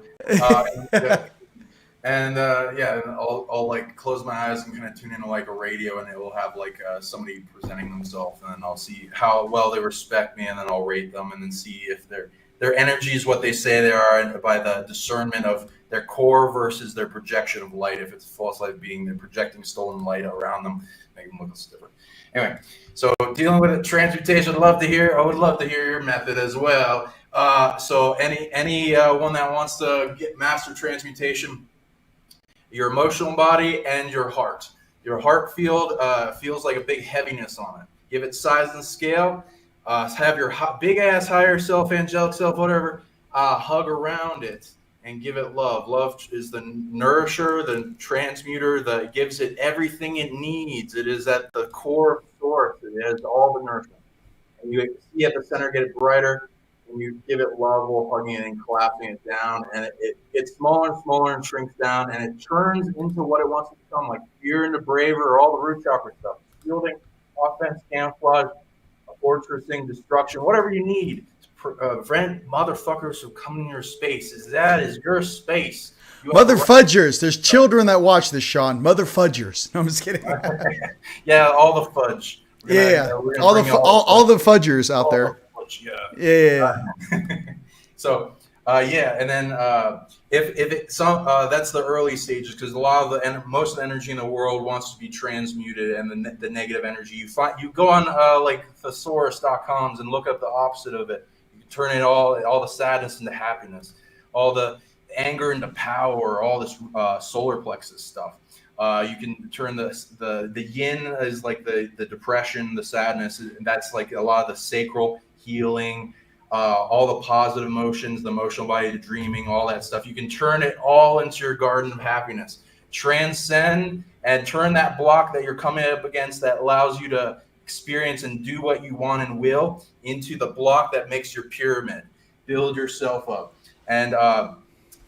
And I'll like close my eyes and kind of tune into like a radio, and it will have like somebody presenting themselves, and then I'll see how well they respect me, and then I'll rate them, and then see if their energy is what they say they are, and by the discernment of their core versus their projection of light. If it's a false light being, they're projecting stolen light around them, make them look different. Anyway, so dealing with transmutation, I would love to hear your method as well. So any one that wants to get master transmutation, your emotional body and your heart. Your heart field feels like a big heaviness on it. Give it size and scale. Have your big ass higher self, angelic self, whatever, hug around it and give it love. Love is the nourisher, the transmuter, that gives it everything it needs. It is at the core of source. It has all the nourishment. And you see at the center get it brighter, and you give it love while hugging it and collapsing it down, and it gets smaller and smaller and shrinks down, and it turns into what it wants to become, like fear into braver, all the root chakra stuff, shielding, offense, camouflage, fortressing, destruction, whatever you need. Friend, motherfuckers who come in your space, that is your space. Mother fudgers. There's children that watch this, Sean. Mother fudgers. No, I'm just kidding. Yeah, all the fudge. All the fudgers out there. Yeah. So, and then that's the early stages, because a lot of most of the energy in the world wants to be transmuted, and the negative energy you go on like thesaurus.com and look up the opposite of it. You can turn it all the sadness into happiness, all the anger into power, all this solar plexus stuff. You can turn the yin is like the depression, the sadness, and that's like a lot of the sacral healing, all the positive emotions, the emotional body, the dreaming, all that stuff. You can turn it all into your garden of happiness. Transcend and turn that block that you're coming up against that allows you to experience and do what you want and will into the block that makes your pyramid. Build yourself up. And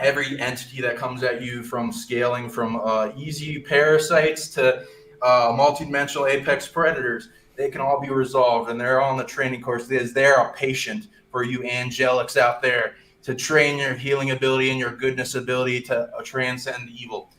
every entity that comes at you, from scaling from easy parasites to multidimensional apex predators. They can all be resolved, and they're all on the training course. They're a patient for you angelics out there to train your healing ability and your goodness ability to transcend evil.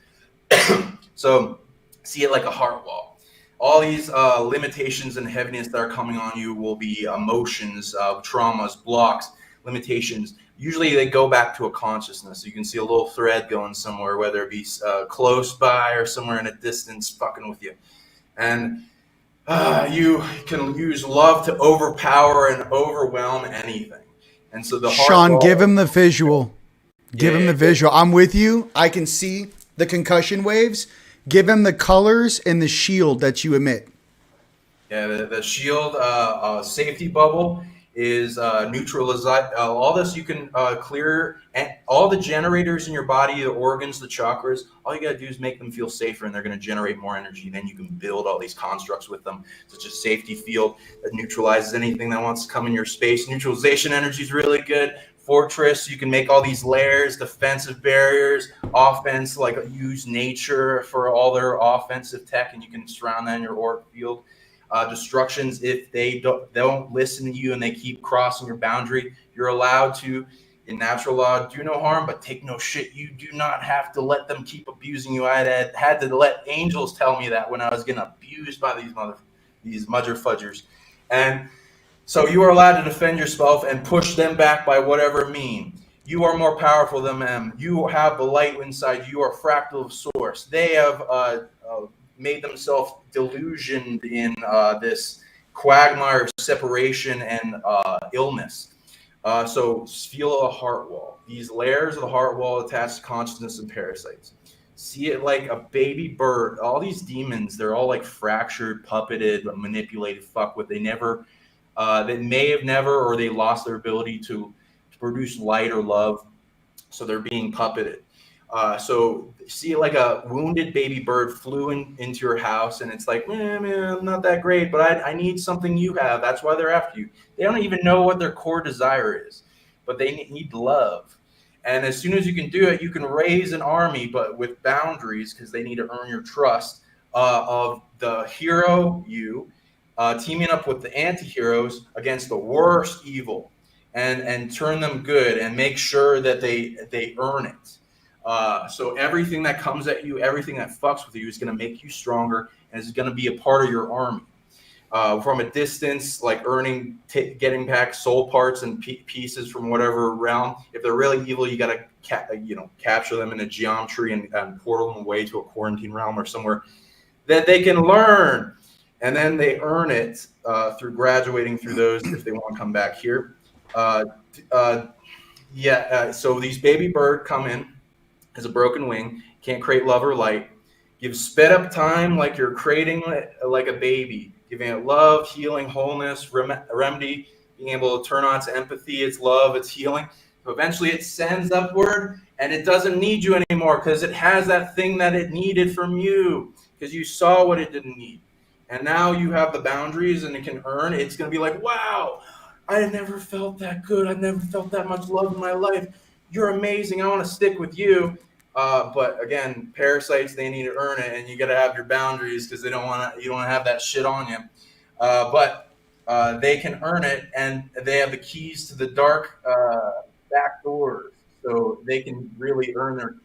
So see it like a heart wall. All these limitations and heaviness that are coming on you will be emotions, traumas, blocks, limitations. Usually they go back to a consciousness. You can see a little thread going somewhere, whether it be close by or somewhere in a distance fucking with you. And you can use love to overpower and overwhelm anything. And so the heart Sean, wall, give him the visual. Give him Yeah. the visual. I'm with you. I can see the concussion waves. Give him the colors and the shield that you emit. Yeah, the shield safety bubble is neutralize all this. You can clear and all the generators in your body, the organs, the chakras. All you gotta do is make them feel safer, and they're gonna generate more energy. Then you can build all these constructs with them, such as safety field that neutralizes anything that wants to come in your space. Neutralization energy is really good. Fortress, you can make all these layers, defensive barriers, offense, like use nature for all their offensive tech, and you can surround that in your auric field. Destructions, if they don't listen to you and they keep crossing your boundary, you're allowed to, in natural law, do no harm, but take no shit. You do not have to let them keep abusing you. I had to let angels tell me that when I was getting abused by these mudger fudgers. And so you are allowed to defend yourself and push them back by whatever mean. You are more powerful than them. You have the light inside. You are fractal of source. They have made themselves delusioned in this quagmire of separation and illness. So feel a heart wall. These layers of the heart wall attached to consciousness and parasites. See it like a baby bird. All these demons, they're all like fractured, puppeted, manipulated, fuck with. They may have never, or they lost their ability to produce light or love. So they're being puppeted. So see it like a wounded baby bird flew into your house, and it's like, man, I'm not that great, but I need something you have. That's why they're after you. They don't even know what their core desire is, but they need love. And as soon as you can do it, you can raise an army, but with boundaries, because they need to earn your trust, of the hero you, teaming up with the anti-heroes against the worst evil, and turn them good and make sure that they earn it. So everything that comes at you, everything that fucks with you is going to make you stronger, and is going to be a part of your army. From a distance, like getting back soul parts and pieces from whatever realm. If they're really evil, you got to capture them in a geometry and portal them away to a quarantine realm or somewhere that they can learn, and then they earn it through graduating through those if they want to come back here. So these baby bird come in as a broken wing, can't create love or light. Give sped up time like you're creating like a baby, giving it love, healing, wholeness, remedy, being able to turn on to empathy, it's love, it's healing. So eventually it sends upward, and it doesn't need you anymore because it has that thing that it needed from you, because you saw what it didn't need. And now you have the boundaries, and it can earn. It's going to be like, wow, I never felt that good. I've never felt that much love in my life. You're amazing. I want to stick with you. But again, parasites, they need to earn it, and you got to have your boundaries because you don't want to have that shit on you. But they can earn it, and they have the keys to the dark back doors, so they can really earn their keys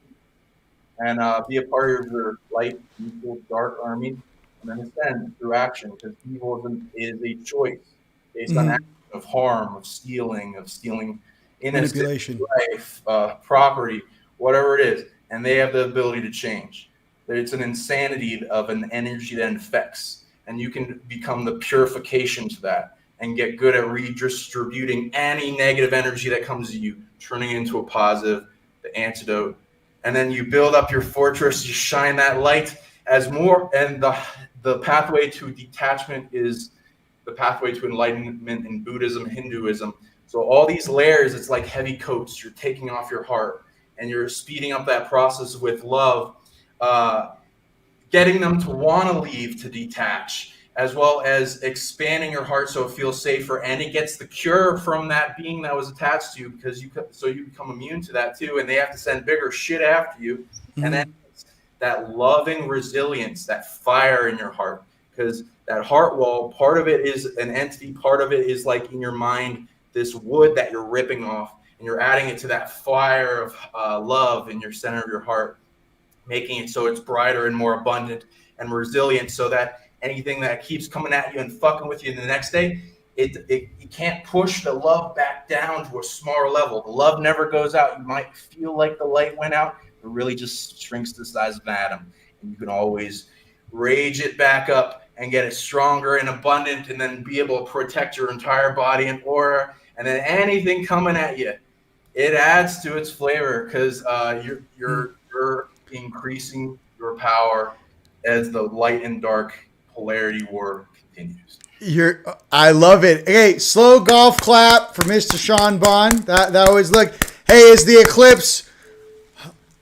and be a part of your light, equal, dark army, and then ascend through action, because evil is a choice based on action of harm, of stealing innocent Manipulation, life, property, whatever it is. And they have the ability to change. It's an insanity of an energy that infects, and you can become the purification to that and get good at redistributing any negative energy that comes to you, turning it into a positive, the antidote. And then you build up your fortress, you shine that light as more, and the pathway to detachment is the pathway to enlightenment in Buddhism, Hinduism. So all these layers, it's like heavy coats. You're taking off your heart, and you're speeding up that process with love, getting them to want to leave, to detach, as well as expanding your heart so it feels safer, and it gets the cure from that being that was attached to you, because you become immune to that too, and they have to send bigger shit after you. Mm-hmm. And then that loving resilience, that fire in your heart, because that heart wall, part of it is an entity, part of it is like in your mind, this wood that you're ripping off, and you're adding it to that fire of love in your center of your heart, making it so it's brighter and more abundant and resilient, so that anything that keeps coming at you and fucking with you the next day, it can't push the love back down to a smaller level. The love never goes out. You might feel like the light went out, but really just shrinks to the size of an atom. And you can always rage it back up and get it stronger and abundant, and then be able to protect your entire body and aura. And then anything coming at you, it adds to its flavor, because you're increasing your power as the light and dark polarity war continues. I love it. Hey, slow golf clap for Mr. Sean Bond. That always look. Hey, it's the eclipse.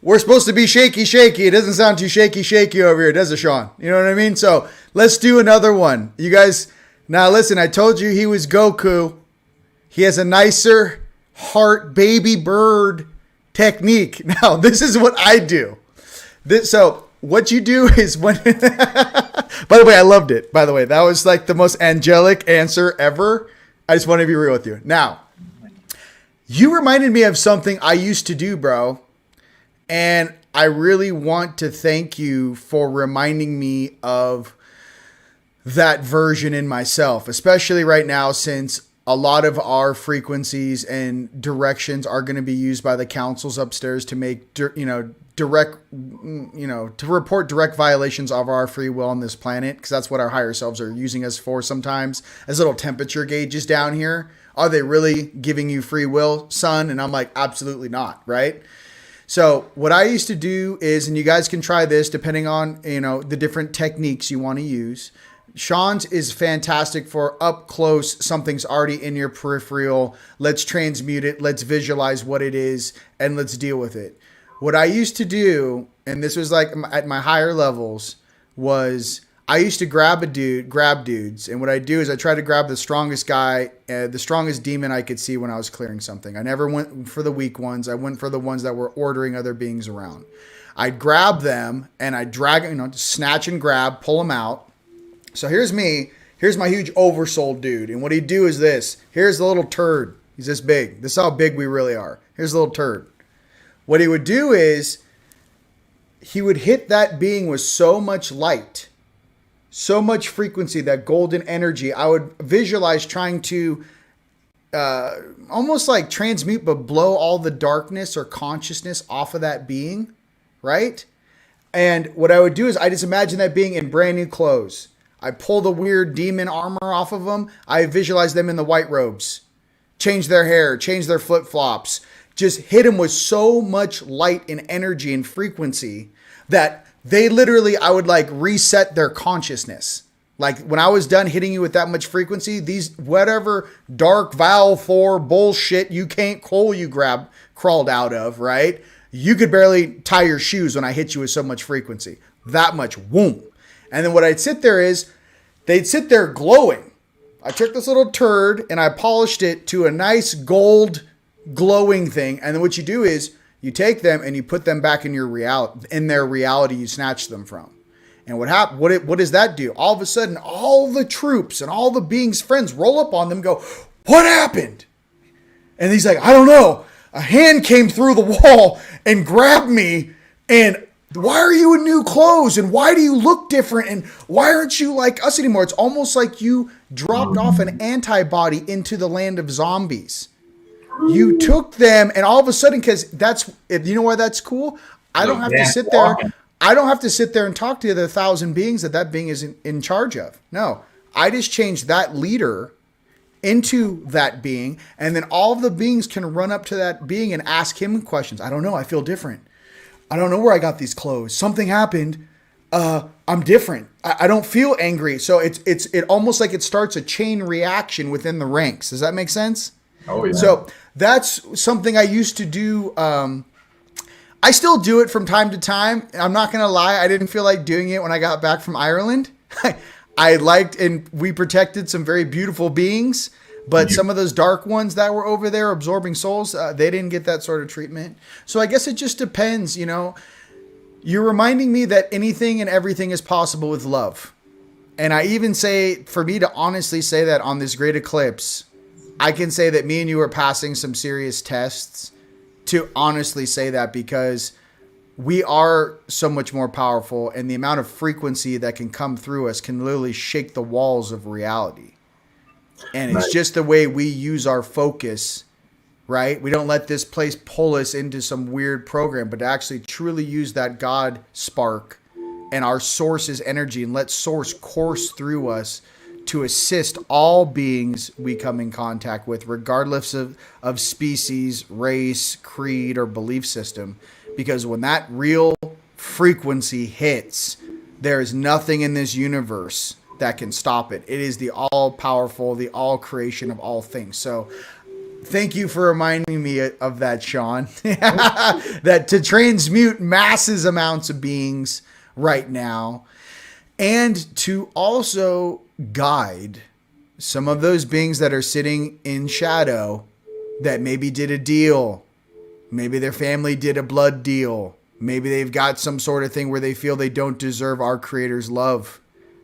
We're supposed to be shaky. It doesn't sound too shaky over here, does it, Sean? You know what I mean? So let's do another one. You guys, now listen, I told you he was Goku. He has a nicer heart baby bird technique. Now, this is what I do. So what you do is when, by the way, I loved it. By the way, that was like the most angelic answer ever. I just want to be real with you. Now, you reminded me of something I used to do, bro. And I really want to thank you for reminding me of that version in myself, especially right now, since a lot of our frequencies and directions are going to be used by the councils upstairs to make, direct, to report direct violations of our free will on this planet, because that's what our higher selves are using us for sometimes, as little temperature gauges down here. Are they really giving you free will, son? And I'm like, absolutely not, right? So what I used to do is, and you guys can try this depending on, the different techniques you want to use. Sean's is fantastic for up close. Something's already in your peripheral. Let's transmute it. Let's visualize what it is, and let's deal with it. What I used to do, and this was like at my higher levels, was I used to grab dudes. And what I do is I try to grab the strongest guy, the strongest demon I could see when I was clearing something. I never went for the weak ones. I went for the ones that were ordering other beings around. I'd grab them and I'd drag, snatch and grab, pull them out. So here's me. Here's my huge oversoul dude. And what he'd do is this. Here's the little turd. He's this big. This is how big we really are. Here's the little turd. What he would do is he would hit that being with so much light, so much frequency, that golden energy. I would visualize trying to almost like transmute, but blow all the darkness or consciousness off of that being, right? And what I would do is I just imagine that being in brand new clothes. I pull the weird demon armor off of them. I visualize them in the white robes. Change their hair, change their flip-flops. Just hit them with so much light and energy and frequency that they literally, I would like reset their consciousness. Like when I was done hitting you with that much frequency, these whatever dark Val 4 bullshit you can't call you crawled out of, right? You could barely tie your shoes when I hit you with so much frequency. That much, whoom. And then what I'd sit there is, they'd sit there glowing. I took this little turd and I polished it to a nice gold glowing thing. And then what you do is you take them and you put them back in their reality you snatched them from. And what does that do? All of a sudden, all the troops and all the beings' friends roll up on them and go, what happened? And he's like, I don't know. A hand came through the wall and grabbed me, and why are you in new clothes? And why do you look different? And why aren't you like us anymore? It's almost like you dropped off an antibody into the land of zombies. You took them, and all of a sudden, because you know why that's cool? I don't have to sit there. I don't have to sit there and talk to the 1,000 beings that being is in charge of. No, I just changed that leader into that being, and then all of the beings can run up to that being and ask him questions. I don't know. I feel different. I don't know where I got these clothes. Something happened. I'm different. I don't feel angry. So it almost like it starts a chain reaction within the ranks. Does that make sense? Oh yeah. So that's something I used to do. I still do it from time to time. I'm not going to lie. I didn't feel like doing it when I got back from Ireland. I liked, and we protected some very beautiful beings, but some of those dark ones that were over there absorbing souls, they didn't get that sort of treatment. So I guess it just depends, you know. You're reminding me that anything and everything is possible with love. And I even say, for me to honestly say that on this great eclipse, I can say that me and you are passing some serious tests to honestly say that, because we are so much more powerful, and the amount of frequency that can come through us can literally shake the walls of reality. And it's just the way we use our focus, right? We don't let this place pull us into some weird program, but to actually truly use that God spark and our source's energy and let source course through us to assist all beings we come in contact with, regardless of species, race, creed, or belief system. Because when that real frequency hits, there is nothing in this universe that can stop it. It is the all-powerful, the all-creation of all things. So thank you for reminding me of that, Sean. That to transmute masses amounts of beings right now, and to also guide some of those beings that are sitting in shadow, that maybe did a deal. Maybe their family did a blood deal. Maybe they've got some sort of thing where they feel they don't deserve our Creator's love.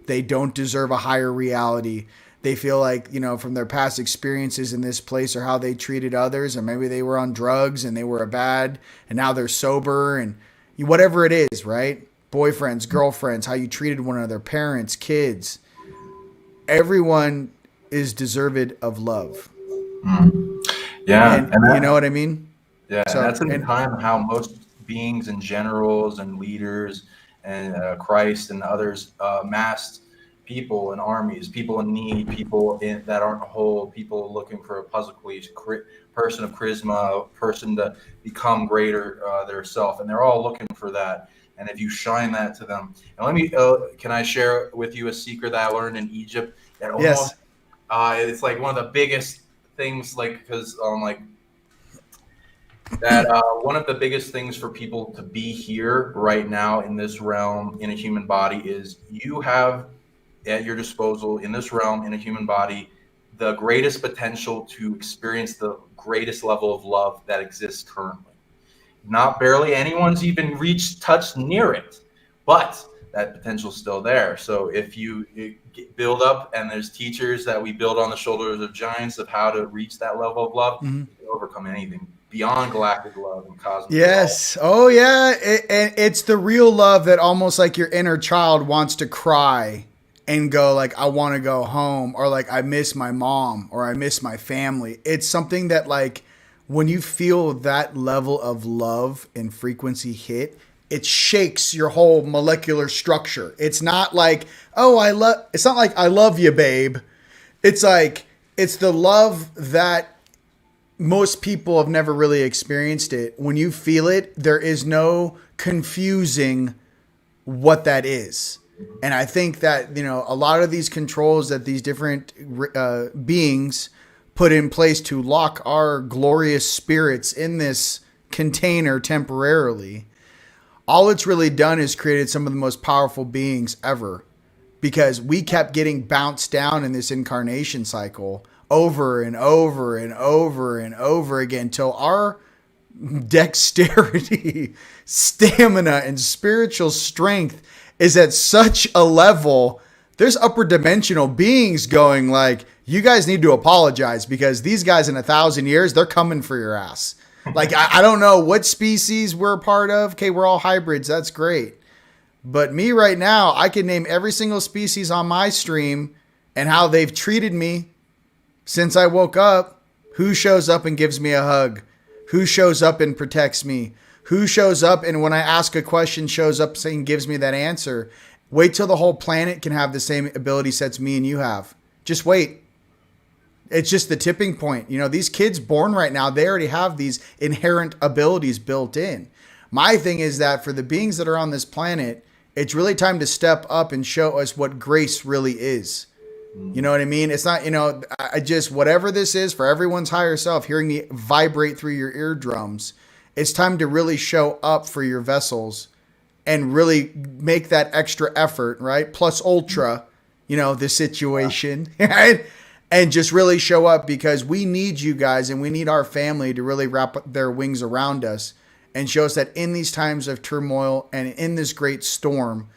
They don't deserve a higher reality. They feel like, you know, from their past experiences in this place, or how they treated others, or maybe they were on drugs and they were bad and now they're sober, and whatever it is, right? Boyfriends, girlfriends, how you treated one another, parents, kids. Everyone is deserved of love. Yeah. And you know what I mean? Yeah, So, and that's in time how most beings and generals and leaders and Christ and others massed people and armies, people in need, people that aren't whole, people looking for a puzzle piece, person of charisma, a person to become greater their self, and they're all looking for that. And if you shine that to them, and let me, can I share with you a secret that I learned in Egypt? That almost, it's like one of the biggest things, like, because like that one of the biggest things for people to be here right now in this realm in a human body is you have at your disposal in this realm in a human body the greatest potential to experience the greatest level of love that exists currently. Not barely anyone's even touched near it, but that potential is still there. So if you build up, and there's teachers that we build on the shoulders of giants of how to reach that level of love, you can overcome anything beyond galactic love and cosmic yes. love. Oh, yeah. And it's the real love that almost like your inner child wants to cry and go like, I want to go home, or like, I miss my mom, or I miss my family. It's something that, like, when you feel that level of love and frequency hit, it shakes your whole molecular structure. It's not like, it's not like, I love you, babe. It's like, it's the love that most people have never really experienced it. When you feel it, there is no confusing what that is. And I think that, you know, a lot of these controls that these different beings put in place to lock our glorious spirits in this container temporarily, all it's really done is created some of the most powerful beings ever, because we kept getting bounced down in this incarnation cycle over and over and over and over again, till our dexterity, stamina, and spiritual strength is at such a level. There's upper dimensional beings going like, you guys need to apologize, because these guys in 1,000 years, they're coming for your ass. Like, I don't know what species we're a part of. Okay, we're all hybrids. That's great. But me right now, I can name every single species on my stream and how they've treated me since I woke up. Who shows up and gives me a hug? Who shows up and protects me? Who shows up and when I ask a question shows up saying, gives me that answer? Wait till the whole planet can have the same ability sets me and you have. Just wait. It's just the tipping point. You know, these kids born right now, they already have these inherent abilities built in. My thing is that for the beings that are on this planet, it's really time to step up and show us what grace really is. You know what I mean? It's not, you know, I just, whatever this is for everyone's higher self, hearing it vibrate through your eardrums, it's time to really show up for your vessels and really make that extra effort, right? Plus ultra, the situation, right? And just really show up, because we need you guys and we need our family to really wrap their wings around us and show us that in these times of turmoil and in this great storm,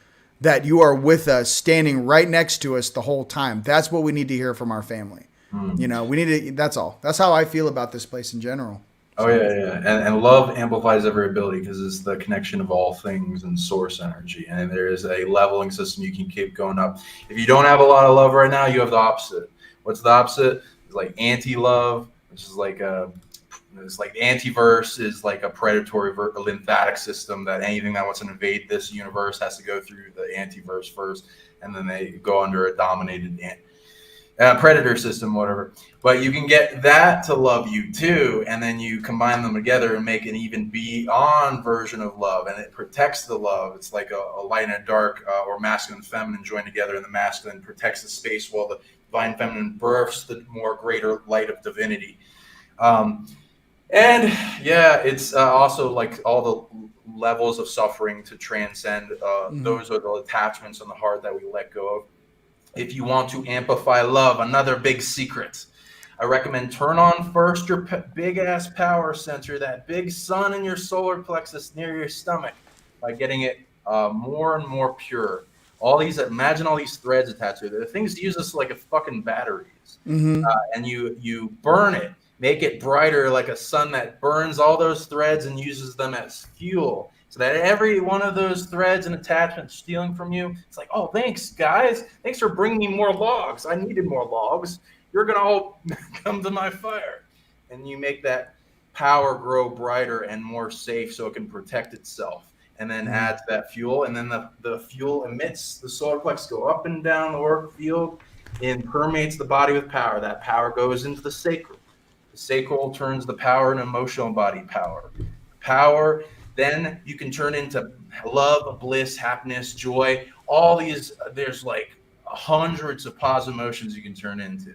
that you are with us, standing right next to us the whole time. That's what we need to hear from our family. We need to, that's all. That's how I feel about this place in general. Oh yeah. And love amplifies every ability, because it's the connection of all things and source energy. And there is a leveling system. You can keep going up. If you don't have a lot of love right now, you have the opposite. What's the opposite? It's like anti-love, which is like it's like the antiverse is like a predatory lymphatic system, that anything that wants to invade this universe has to go through the antiverse first, and then they go under a dominated predator system, whatever. But you can get that to love you too, and then you combine them together and make an even beyond version of love, and it protects the love. It's like a light and a dark, or masculine and feminine joined together, and the masculine protects the space while the divine feminine births the more greater light of divinity. And yeah, it's also like all the levels of suffering to transcend. Those are the attachments on the heart that we let go of. If you want to amplify love, another big secret, I recommend turn on first your big ass power center, that big sun in your solar plexus near your stomach, by getting it more and more pure. Imagine all these threads attached to it. The things use us like a fucking batteries, and you burn it, make it brighter like a sun that burns all those threads and uses them as fuel. So that every one of those threads and attachments stealing from you, it's like, oh, thanks, guys. Thanks for bringing me more logs. I needed more logs. You're going to all come to my fire. And you make that power grow brighter and more safe so it can protect itself. And then add to that fuel. And then the fuel emits, the solar plex go up and down the auric field and permeates the body with power. That power goes into the sacral. The sacral turns the power into emotional body power. Power. Then you can turn into love, bliss, happiness, joy. All these, there's like hundreds of positive emotions you can turn into.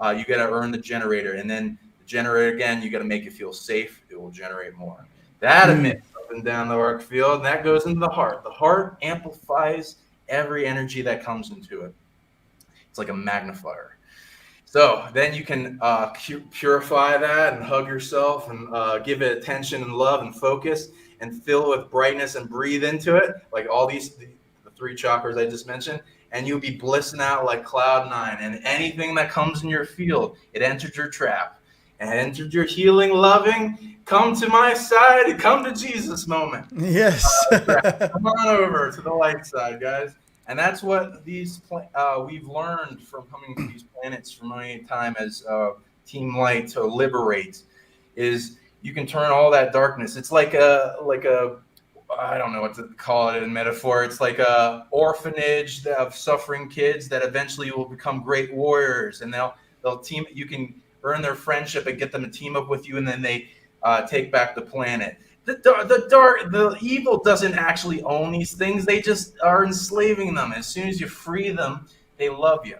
You got to earn the generator. And then the generator, again, you got to make it feel safe. It will generate more. That emits up and down the auric field, and that goes into the heart. The heart amplifies every energy that comes into it. It's like a magnifier. So then you can purify that and hug yourself and give it attention and love and focus, and fill it with brightness and breathe into it, like all the three chakras I just mentioned, and you'll be blissing out like cloud nine. And anything that comes in your field, it entered your trap and entered your healing, loving, come to my side, come to Jesus moment. Yes. Come on over to the light side, guys. And that's what we've learned from coming to these planets for my time as Team Light to liberate, is you can turn all that darkness. It's like a I don't know what to call it in metaphor. It's like a orphanage of suffering kids that eventually will become great warriors, and they'll team. You can earn their friendship and get them to team up with you, and then they take back the planet. The evil doesn't actually own these things. They just are enslaving them. As soon as you free them, they love you.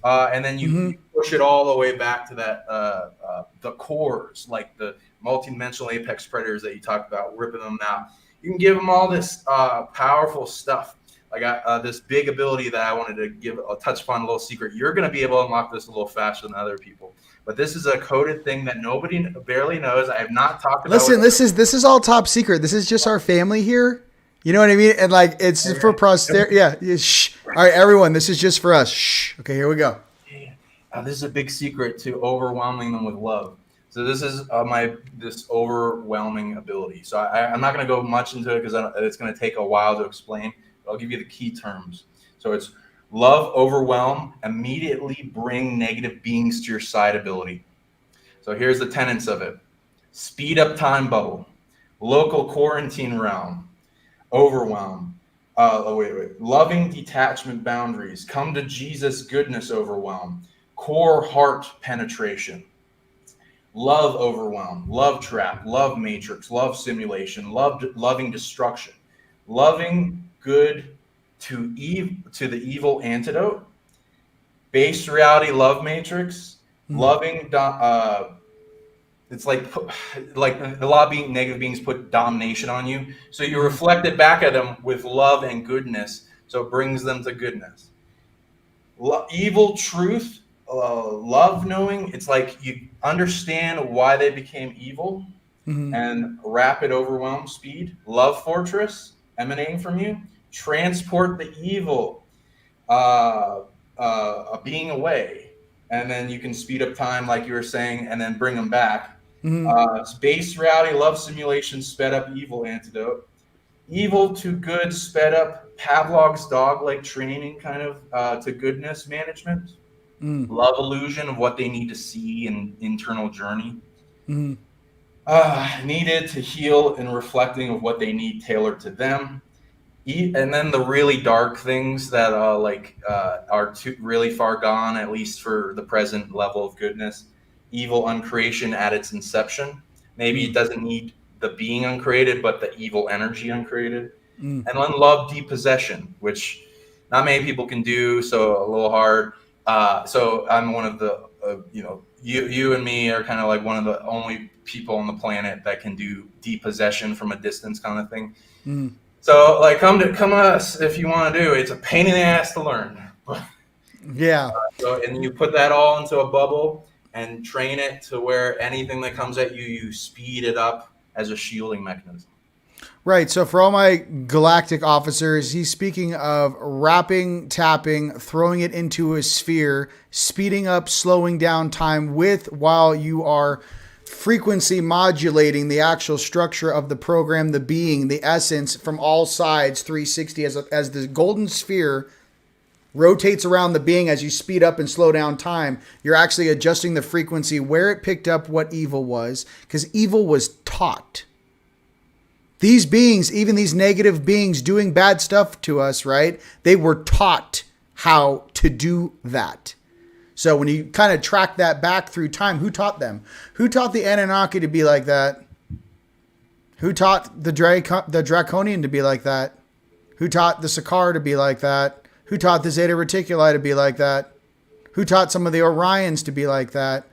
And then you push it all the way back to that the cores, like the multidimensional apex predators that you talked about, ripping them out. You can give them all this powerful stuff. I got this big ability that I wanted to touch upon, a little secret. You're going to be able to unlock this a little faster than other people. But this is a coded thing that nobody barely knows. I have not talked about. Listen, this is all top secret. This is just our family here. You know what I mean? And like, it's for posterity. Yeah. Shh. All right, everyone. This is just for us. Shh. Okay, here we go. This is a big secret to overwhelming them with love. So this is this overwhelming ability. So I'm not going to go much into it because it's going to take a while to explain. But I'll give you the key terms. So it's love, overwhelm, immediately bring negative beings to your side ability. So here's the tenets of it. Speed up time bubble, local quarantine realm, overwhelm. Loving detachment boundaries, come to Jesus goodness overwhelm, core heart penetration, love overwhelm, love trap, love matrix, love simulation, loving destruction, loving good to the evil antidote, base reality love matrix, loving it's like a lot of negative beings put domination on you, so you reflect it back at them with love and goodness, so it brings them to goodness. evil truth, love knowing. It's like you understand why they became evil, and rapid overwhelm speed, love fortress emanating from you, transport the evil being away, and then you can speed up time, like you were saying, and then bring them back. Base reality, love simulation, sped up evil antidote. Evil to good, sped up Pavlov's dog like training, kind of to goodness management. Love illusion of what they need to see in internal journey. Needed to heal and reflecting of what they need tailored to them. And then the really dark things that are really far gone, at least for the present level of goodness. Evil uncreation at its inception. Maybe it doesn't need the being uncreated, but the evil energy uncreated. And then love depossession, which not many people can do, so a little hard. So I'm one of the, you and me are kind of like one of the only people on the planet that can do depossession from a distance kind of thing. So like, come to us if you want to do it. It's a pain in the ass to learn. Yeah. And you put that all into a bubble and train it to where anything that comes at you, you speed it up as a shielding mechanism. Right. So for all my galactic officers, he's speaking of wrapping, tapping, throwing it into a sphere, speeding up, slowing down time while you are frequency modulating the actual structure of the program, the being, the essence from all sides, 360 as the golden sphere rotates around the being as you speed up and slow down time. You're actually adjusting the frequency where it picked up what evil was, because evil was taught. These beings, even these negative beings doing bad stuff to us, right? They were taught how to do that. So when you kind of track that back through time, who taught them? Who taught the Anunnaki to be like that? Who taught the Draconian to be like that? Who taught the Sakaar to be like that? Who taught the Zeta Reticuli to be like that? Who taught some of the Orions to be like that?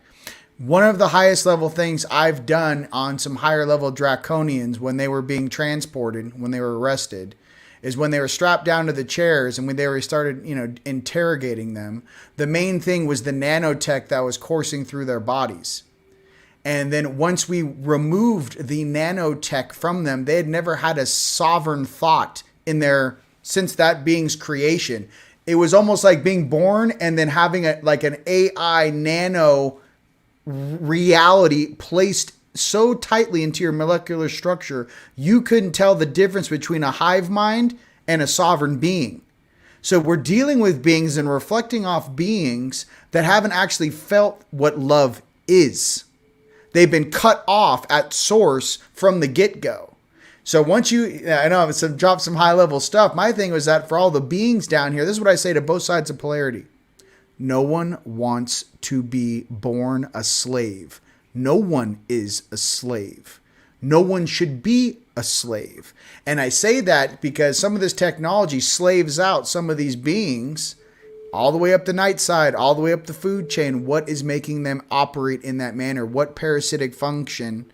One of the highest level things I've done on some higher level Draconians when they were being transported, when they were arrested, is when they were strapped down to the chairs and when they were started, interrogating them. The main thing was the nanotech that was coursing through their bodies. And then once we removed the nanotech from them, they had never had a sovereign thought in their, since that being's creation. It was almost like being born and then having an AI nano reality placed so tightly into your molecular structure, you couldn't tell the difference between a hive mind and a sovereign being. So we're dealing with beings and reflecting off beings that haven't actually felt what love is. They've been cut off at source from the get-go. So once I know I've dropped some high-level stuff. My thing was that for all the beings down here, this is what I say to both sides of polarity. No one wants to be born a slave. No one is a slave. No one should be a slave. And I say that because some of this technology slaves out some of these beings all the way up the night side, all the way up the food chain. What is making them operate in that manner? What parasitic function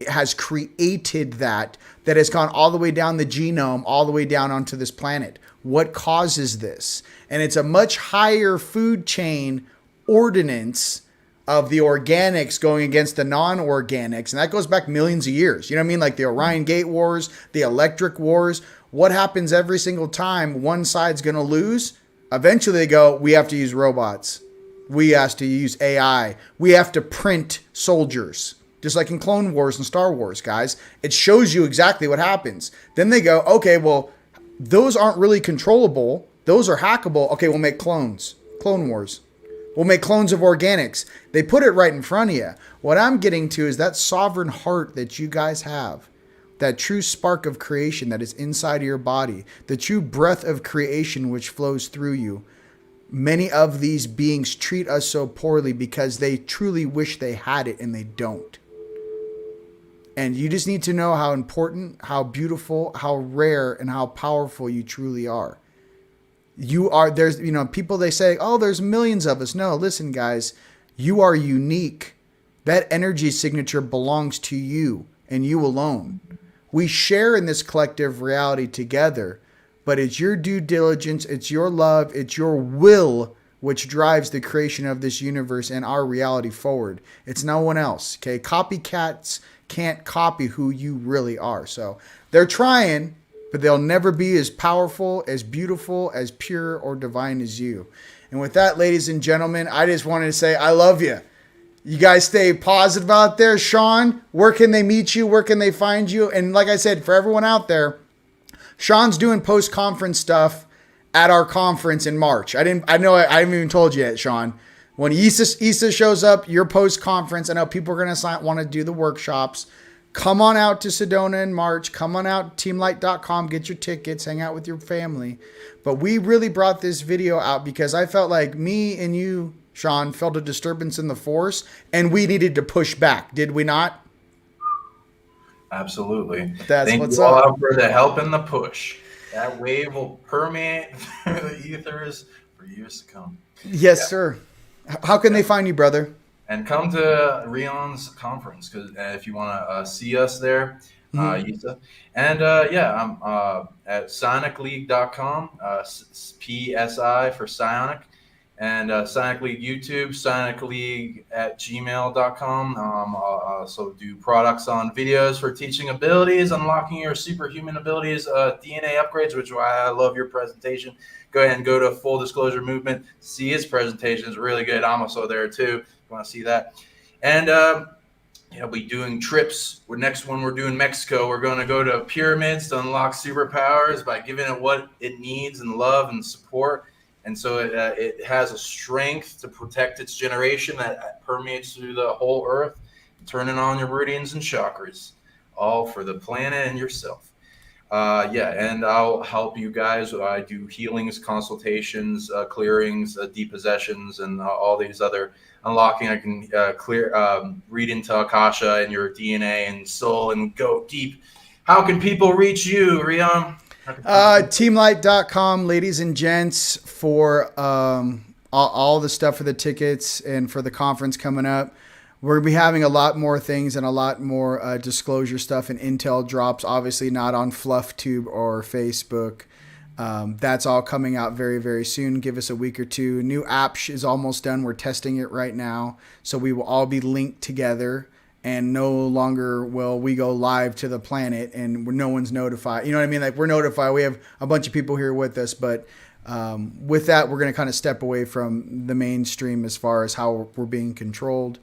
has created that has gone all the way down the genome, all the way down onto this planet? What causes this? And it's a much higher food chain ordinance of the organics going against the non-organics. And that goes back millions of years. You know what I mean? Like the Orion Gate Wars, the Electric Wars. What happens every single time one side's going to lose? Eventually they go, we have to use robots. We have to use AI. We have to print soldiers. Just like in Clone Wars and Star Wars, guys. It shows you exactly what happens. Then they go, okay, well, those aren't really controllable. Those are hackable. Okay, we'll make clones. Clone Wars. We'll make clones of organics. They put it right in front of you. What I'm getting to is that sovereign heart that you guys have. That true spark of creation that is inside of your body. The true breath of creation which flows through you. Many of these beings treat us so poorly because they truly wish they had it and they don't. And you just need to know how important, how beautiful, how rare, and how powerful you truly are. You are, there's, people, they say, oh, there's millions of us. No, listen, guys, you are unique. That energy signature belongs to you and you alone. We share in this collective reality together, but it's your due diligence, it's your love, it's your will which drives the creation of this universe and our reality forward. It's no one else. Okay. Copycats can't copy who you really are. So they're trying, but they'll never be as powerful, as beautiful, as pure or divine as you. And with that, ladies and gentlemen, I just wanted to say I love you. You guys stay positive out there. Sean, where can they meet you? Where can they find you? And like I said, for everyone out there, Sean's doing post-conference stuff at our conference in March. I haven't even told you yet, Sean. When Yssah shows up, your post-conference, I know people are going to want to do the workshops. Come on out to Sedona in March. Come on out to teamlight.com. Get your tickets. Hang out with your family. But we really brought this video out because I felt like me and you, Sean, felt a disturbance in the force, and we needed to push back. Did we not? Absolutely. That's Thank what's you all up. out for the help and the push. That wave will permeate the ethers for years to come. Yes, sir. How can they find you, brother? And come to Rion's conference because if you want to see us there, Yssah. And I'm at psionicleague.com, PSI for Psionic, and Psionic League YouTube, psionicleague@gmail.com. I also do products on videos for teaching abilities, unlocking your superhuman abilities, DNA upgrades, which is why I love your presentation. Go ahead and go to Full Disclosure Movement. See his presentation. It's really good. I'm also there too. If you want to see that. And we'll be doing trips. Next one, we're doing Mexico. We're going to go to pyramids to unlock superpowers by giving it what it needs and love and support. And so it has a strength to protect its generation that permeates through the whole earth, turning on your meridians and chakras, all for the planet and yourself. And I'll help you guys. I do healings, consultations, clearings, depossessions, and all these other unlocking. I can read into Akasha and your DNA and soul and go deep. How can people reach you, Rion? Teamlight.com, ladies and gents, for all the stuff for the tickets and for the conference coming up. We're going to be having a lot more things and a lot more disclosure stuff and intel drops, obviously not on FluffTube or Facebook. That's all coming out very, very soon. Give us a week or two. New app is almost done. We're testing it right now. So we will all be linked together. And no longer will we go live to the planet and no one's notified. You know what I mean? Like, we're notified. We have a bunch of people here with us. But with that, we're going to kind of step away from the mainstream as far as how we're being controlled.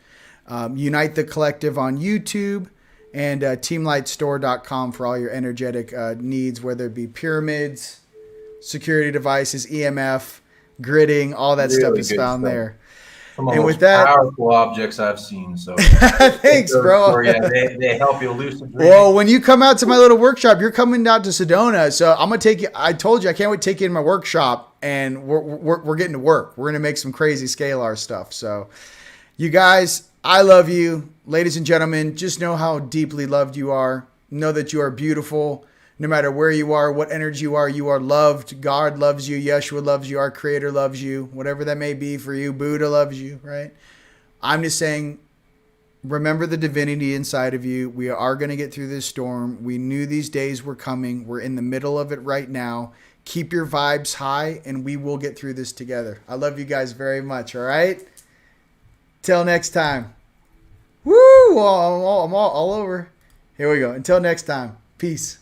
Unite the Collective on YouTube and teamlightstore.com for all your energetic needs, whether it be pyramids, security devices, EMF, gridding, all that Really stuff is found stuff. there. Some of And the with most that, powerful objects I've seen. So thanks, bro. They help you lucid dream. Well, when you come out to my little workshop, you're coming down to Sedona, so I'm gonna take you. I told you I can't wait to take you in my workshop, and we're getting to work. We're gonna make some crazy scalar stuff. So, you guys, I love you, ladies and gentlemen. Just know how deeply loved you are. Know that you are beautiful. No matter where you are, what energy you are loved. God loves you. Yeshua loves you. Our Creator loves you. Whatever that may be for you. Buddha loves you, right? I'm just saying, remember the divinity inside of you. We are going to get through this storm. We knew these days were coming. We're in the middle of it right now. Keep your vibes high, and we will get through this together. I love you guys very much, all right? Till next time. Woo! I'm all over. Here we go. Until next time. Peace.